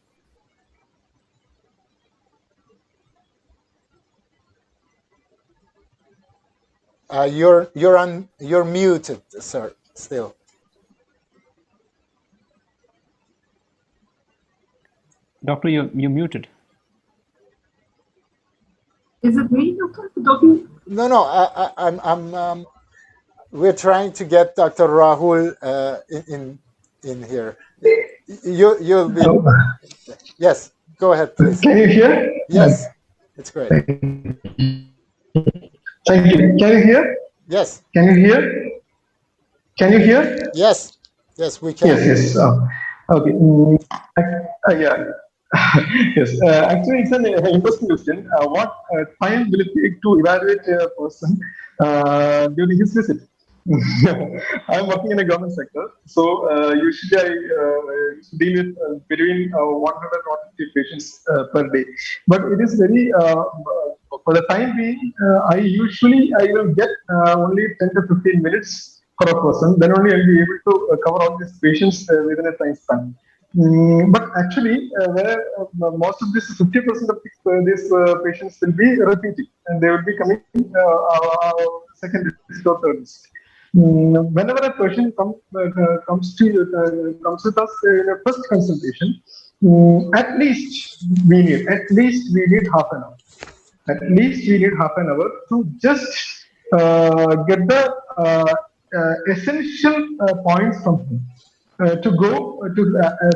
You're muted, sir, still. Doctor, you're muted. Is it me, Doctor, talking? No, I'm we're trying to get Dr. Rahul in here. You'll be. Yes, go ahead, please. Can you hear? Yes, it's great. Thank you. Can you hear? Yes. Can you hear? Can you hear? Yes. Yes, we can. Yes. Okay. Yeah. Yes. Actually, it's an interesting question. What time will it take to evaluate a person during his visit? I'm working in a government sector, so usually I used to deal with between 100 and 150 patients per day. But it is very, for the time being, I will get only 10 to 15 minutes for a person. Then only I'll be able to cover all these patients within a time span. But actually, where most of this 50% of these patients will be repeating, and they will be coming second visit or third visit. Whenever a patient comes with us in a first consultation, at least we need half an hour. At least we need half an hour to just get the essential points from him. To go to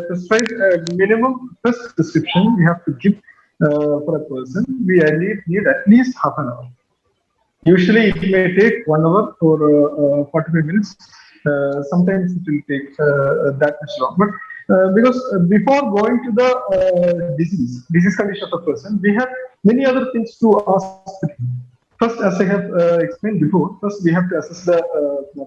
prescribe minimum first prescription we have to give for a person, we need at least half an hour. Usually it may take 1 hour or 45 minutes. Sometimes it will take that much long. But because before going to the disease condition of a person, we have many other things to ask. First, as I have explained before, first we have to assess the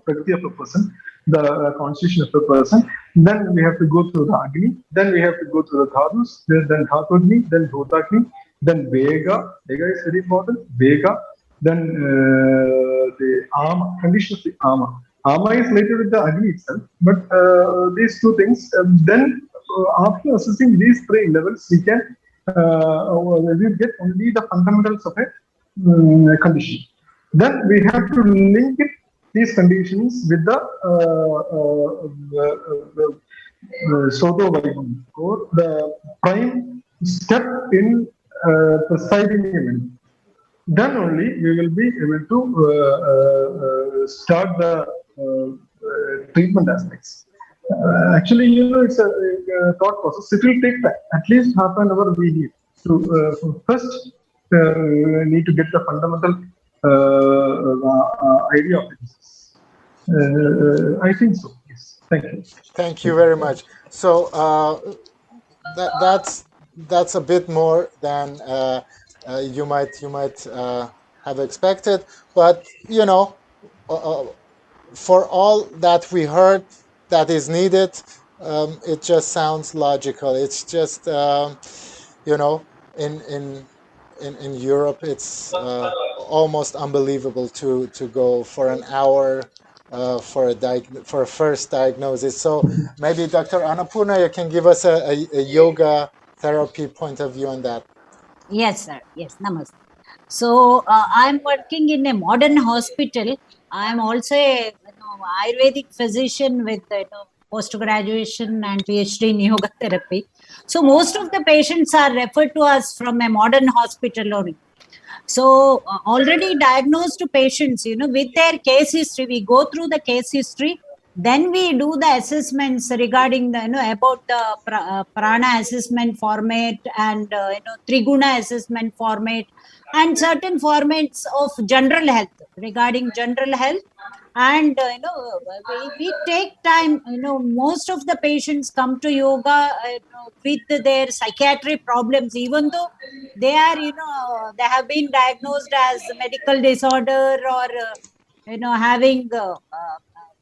prakriti of a person, the constitution of a person. Then we have to go through the Agni. Then we have to go through the Dhadus, then Dhatagni, then Bhutagni, then Vega. Vega is very important. Vega. Then the Ama, condition of the Ama. Ama is related with the Agni itself. But these two things, then after assessing these 3 levels, we can we get only the fundamentals of a condition. Then we have to link it, these conditions with the Soto Vaigam, or the prime step in prescribing a medicine. Then only we will be able to start the treatment aspects. Actually, it's a thought process. It will take time. At least half an hour we need to first need to get the fundamental idea of it. I think so. Yes. Thank you. Thank you very much. So that's a bit more than you might have expected, but for all that we heard that is needed, it just sounds logical. It's just in Europe, it's almost unbelievable to go for an hour for a first diagnosis. So maybe Dr. Annapurna, you can give us a yoga therapy point of view on that. Yes, sir. Yes, namaste. So I'm working in a modern hospital. I'm also a Ayurvedic physician with post-graduation and PhD in yoga therapy. So most of the patients are referred to us from a modern hospital only. So already diagnosed patients, with their case history, we go through the case history. Then we do the assessments regarding the about the prana assessment format and triguna assessment format and certain formats of general health regarding general health. And we take time. Most of the patients come to yoga with their psychiatric problems, even though they are they have been diagnosed as medical disorder or having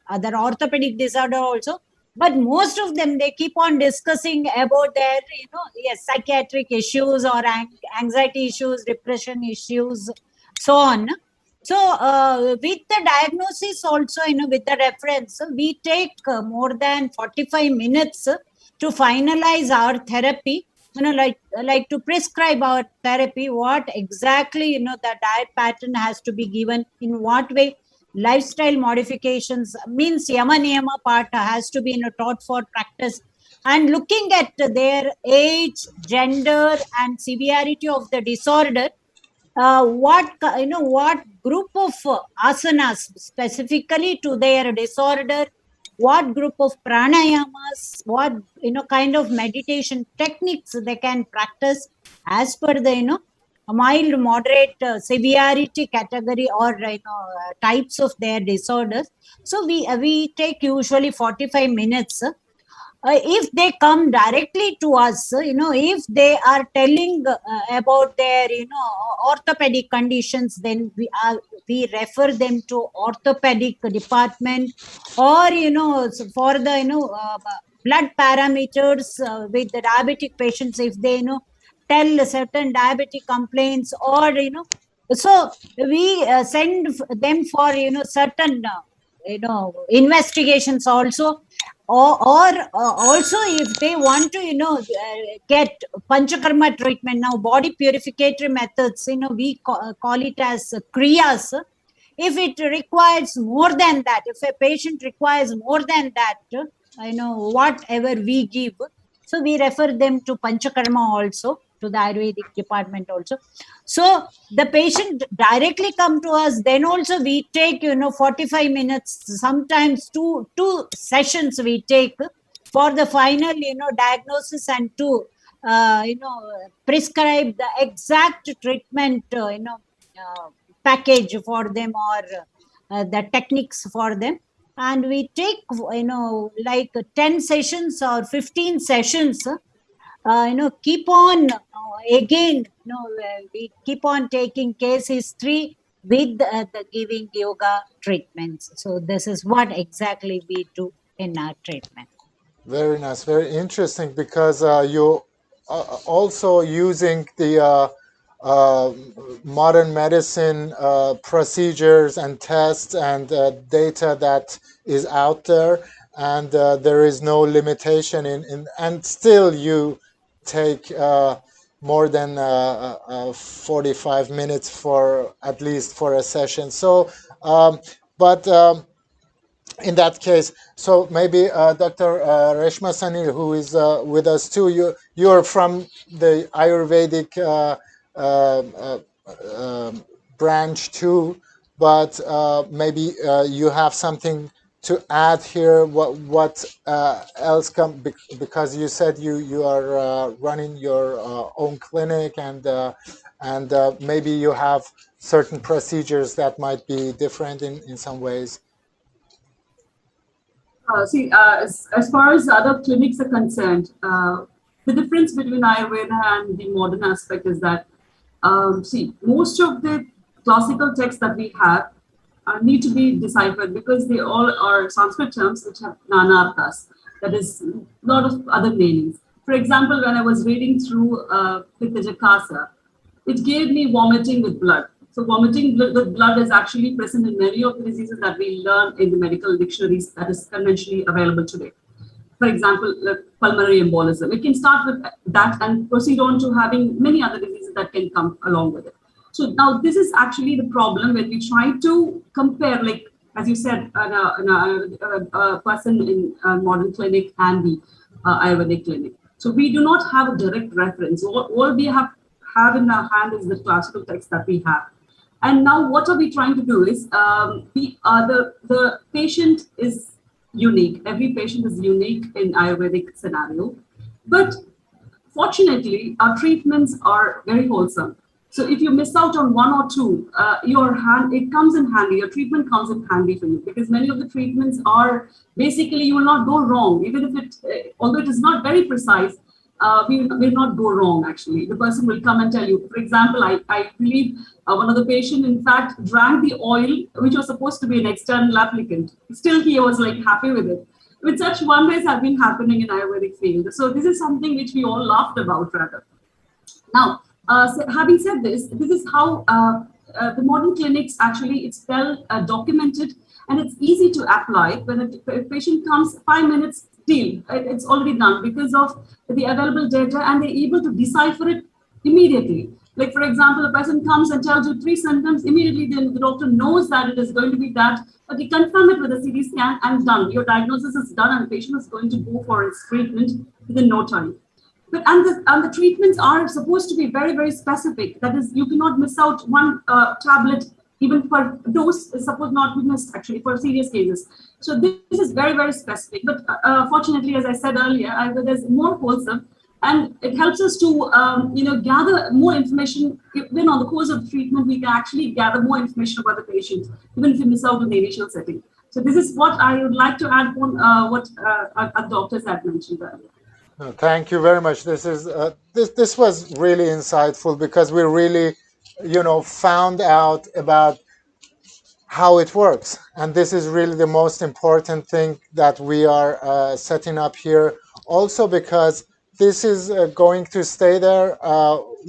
other orthopedic disorder also. But most of them, they keep on discussing about their psychiatric issues or anxiety issues, depression issues, so on. So with the diagnosis also, with the reference, we take more than 45 minutes to finalize our therapy, like to prescribe our therapy, what exactly, the diet pattern has to be given, in what way, lifestyle modifications, means yama niyama part has to be taught for practice, and looking at their age, gender and severity of the disorder. What group of asanas specifically to their disorder, what group of pranayamas, what kind of meditation techniques they can practice as per the mild, moderate, severity category or types of their disorders. So we take usually 45 minutes. If they come directly to us, if they are telling about their orthopedic conditions, then we refer them to orthopedic department, or for the blood parameters with the diabetic patients, if they tell certain diabetic complaints, or so we send them for certain investigations also. Also if they want to get panchakarma treatment, now body purificatory methods, we call it as kriyas. If it requires more than that, if a patient requires more than that, whatever we give, so we refer them to panchakarma also, to the Ayurvedic department also. So the patient directly come to us, then also we take 45 minutes, sometimes two sessions we take for the final diagnosis and to prescribe the exact treatment package for them, or the techniques for them. And we take like 10 sessions or 15 sessions, keep on again, we keep on taking case history with the giving yoga treatments. So this is what exactly we do in our treatment. Very nice, very interesting, because you also using the modern medicine procedures and tests and data that is out there, and there is no limitation in and still you take more than 45 minutes for at least for a session. So in that case, so maybe Dr. Reshma Sanil, who is with us too, you're from the Ayurvedic branch too, but maybe you have something to add here. What else because you said you are running your own clinic, and maybe you have certain procedures that might be different in some ways. As far as other clinics are concerned, the difference between Ayurveda and the modern aspect is that, most of the classical texts that we have need to be deciphered, because they all are Sanskrit terms which have nanarthas, that is, a lot of other meanings. For example, when I was reading through Pitta Jakasa, it gave me vomiting with blood. So vomiting with blood is actually present in many of the diseases that we learn in the medical dictionaries that is conventionally available today. For example, pulmonary embolism. It can start with that and proceed on to having many other diseases that can come along with it. So now this is actually the problem when we try to compare, like, as you said, a person in a modern clinic and the Ayurvedic clinic. So we do not have a direct reference. All we have in our hand is the classical text that we have. And now what are we trying to do is, the patient is unique. Every patient is unique in Ayurvedic scenario. But fortunately, our treatments are very wholesome. So if you miss out on one or two, it comes in handy. Your treatment comes in handy for you, because many of the treatments are basically, you will not go wrong, even if it, although it is not very precise. We will not go wrong, actually. The person will come and tell you. For example, I believe one of the patient, in fact, drank the oil, which was supposed to be an external applicant. Still, he was like happy with it. With such wonders have been happening in Ayurvedic field. So this is something which we all laughed about, rather. Now, having said this is how the modern clinics, actually, it's well documented, and it's easy to apply. When a patient comes, 5 minutes, deal, it's already done because of the available data, and they're able to decipher it immediately. Like, for example, a person comes and tells you 3 symptoms, immediately then the doctor knows that it is going to be that, but he confirm it with a CT scan and done. Your diagnosis is done, and the patient is going to go for his treatment within no time. But and the treatments are supposed to be very, very specific. That is, you cannot miss out one tablet, even for dose is supposed not to be missed, actually, for serious cases. So this is very, very specific. But fortunately, as I said earlier, there's more wholesome, and it helps us to gather more information. Even on the course of the treatment, we can actually gather more information about the patient, even if you miss out on the initial setting. So this is what I would like to add on what our doctors had mentioned earlier. Thank you very much. This is this was really insightful, because we really, found out about how it works, and this is really the most important thing that we are setting up here. Also, because this is going to stay there,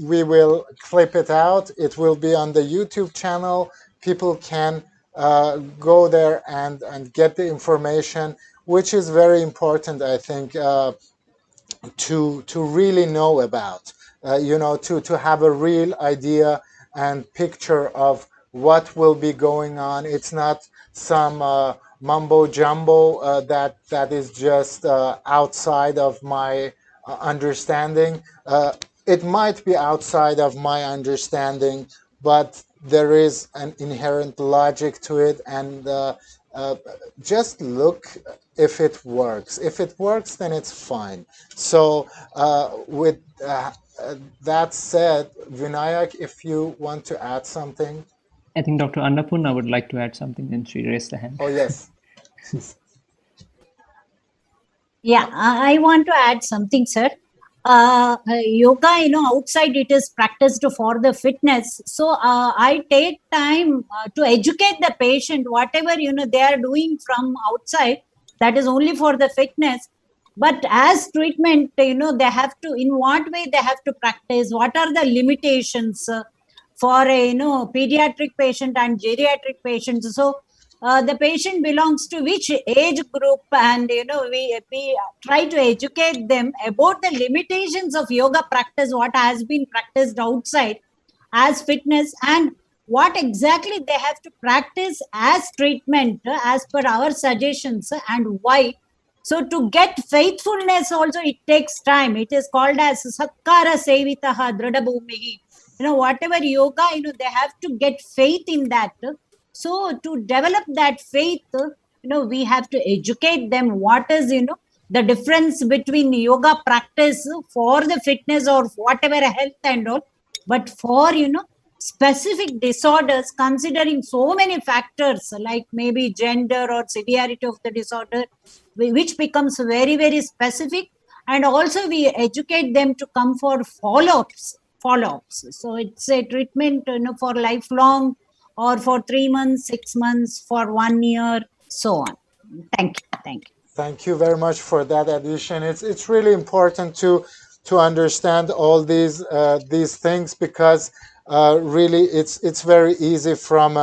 we will clip it out. It will be on the YouTube channel. People can go there and get the information. which is very important, I think, to really know about, to have a real idea and picture of what will be going on. It's not some mumbo jumbo that is just outside of my understanding. It might be outside of my understanding, but there is an inherent logic to it, and just look if it works. If it works, then it's fine. So with that said, Vinayak, if you want to add something. I think Dr. Annapurna would like to add something, and she raised the hand. Oh, yes. Yeah, I want to add something, sir. Yoga, outside it is practiced for the fitness. So I take time to educate the patient, whatever, they are doing from outside, that is only for the fitness. But as treatment, they have to, in what way they have to practice, what are the limitations for a, pediatric patient and geriatric patients. So the patient belongs to which age group, and we try to educate them about the limitations of yoga practice, what has been practiced outside as fitness, and what exactly they have to practice as treatment as per our suggestions, and why. So to get faithfulness also, it takes time. It is called as sakkara sevitaha dridabhumihi. Whatever yoga, they have to get faith in that. So to develop that faith, we have to educate them what is, the difference between yoga practice for the fitness or whatever health and all, but for, specific disorders, considering so many factors like maybe gender or severity of the disorder, which becomes very, very specific. And also we educate them to come for follow-ups. So it's a treatment, for lifelong, or for 3 months, 6 months, for 1 year, so on. Thank you. Thank you very much for that addition. It's really important to understand all these things, because really it's very easy from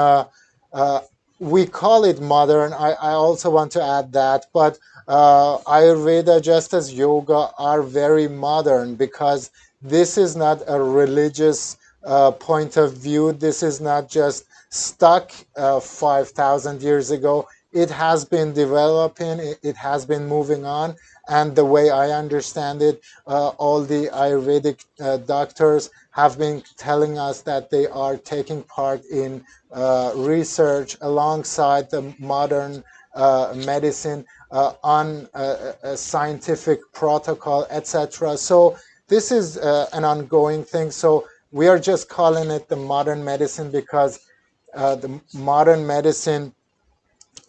we call it modern. I also want to add that, but Ayurveda, just as yoga, are very modern, because this is not a religious point of view. This is not just stuck 5,000 years ago. It has been developing, it has been moving on, and the way I understand it, all the Ayurvedic doctors have been telling us that they are taking part in research alongside the modern medicine on a scientific protocol, etc. So this is an ongoing thing. So we are just calling it the modern medicine because the modern medicine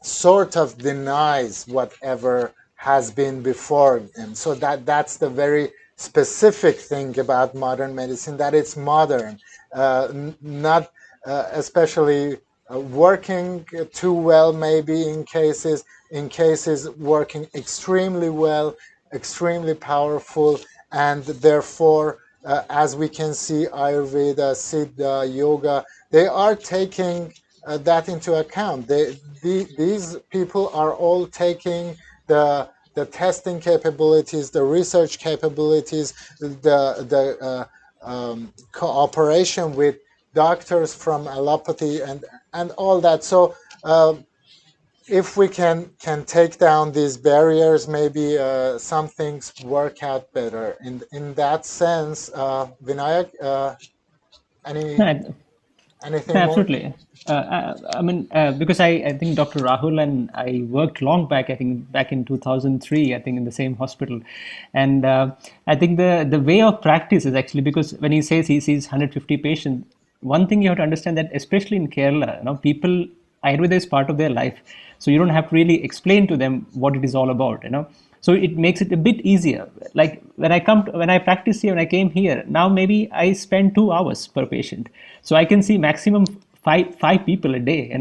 sort of denies whatever has been before, and so that's the very specific thing about modern medicine, that it's modern, not especially working too well, maybe in cases working extremely well, extremely powerful, and therefore as we can see, Ayurveda, Siddha, Yoga, they are taking that into account. These people are all taking the testing capabilities, the research capabilities, the cooperation with doctors from allopathy and all that. So if we can take down these barriers, maybe some things work out better. In that sense, Vinayak, anything more? Absolutely. I mean, because I think Dr. Rahul and I worked long back, I think back in 2003, I think in the same hospital. And I think the way of practice is actually, because when he says he sees 150 patients, one thing you have to understand that especially in Kerala, people, Ayurveda is part of their life. So you don't have to really explain to them what it is all about, So it makes it a bit easier. Like when I practice here, when I came here, now maybe I spend 2 hours per patient. So I can see maximum five people a day,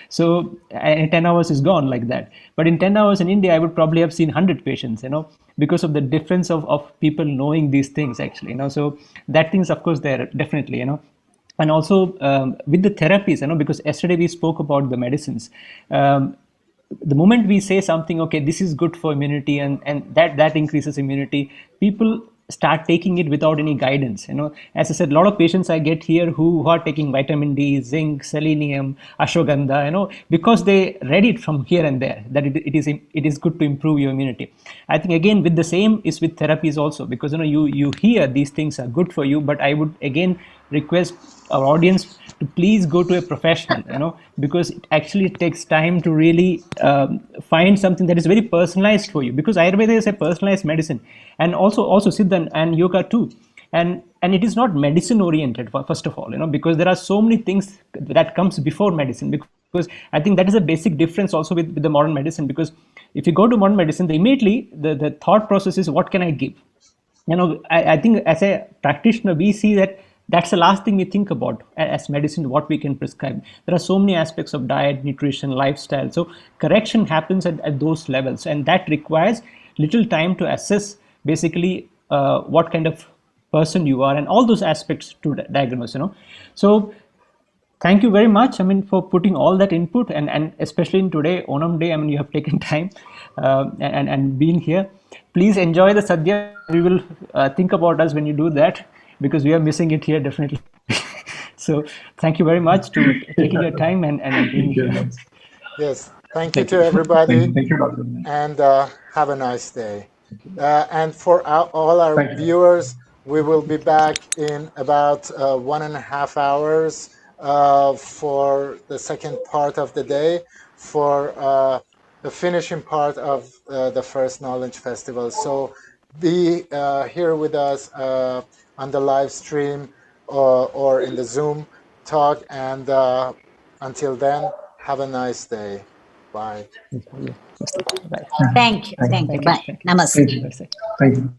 So 10 hours is gone like that. But in 10 hours in India, I would probably have seen 100 patients, because of the difference of people knowing these things actually, So that thing is of course there, definitely, And also with the therapies, because yesterday we spoke about the medicines. the moment we say something, okay, this is good for immunity, and that increases immunity, people start taking it without any guidance. As I said, a lot of patients I get here who are taking vitamin D, zinc, selenium, ashwagandha, because they read it from here and there that it is good to improve your immunity. I think again with the same is with therapies also, because you hear these things are good for you, but I would again request our audience to please go to a professional, because it actually takes time to really find something that is very personalized for you, because Ayurveda is a personalized medicine, and also Siddha and yoga too, and it is not medicine oriented, first of all, because there are so many things that comes before medicine, because I think that is a basic difference also with the modern medicine, because if you go to modern medicine, immediately the thought process is, what can I give? I think as a practitioner, we see that that's the last thing we think about as medicine, what we can prescribe. There are so many aspects of diet, nutrition, lifestyle. So correction happens at those levels, and that requires little time to assess basically what kind of person you are and all those aspects to diagnose. So thank you very much, for putting all that input, and especially in today, Onam Day, you have taken time and been here. Please enjoy the sadhya. We will think about us when you do that, because we are missing it here definitely. So thank you very much to taking your time and being here. Yes, thank you to everybody. Thank you, Dr. And have a nice day. And for all our viewers, we will be back in about 1.5 hours for the second part of the day, for the finishing part of the First Knowledge Festival. So be here with us on the live stream or in the Zoom talk. And until then, have a nice day. Bye. Thank you. Bye. Namaste. Thank you.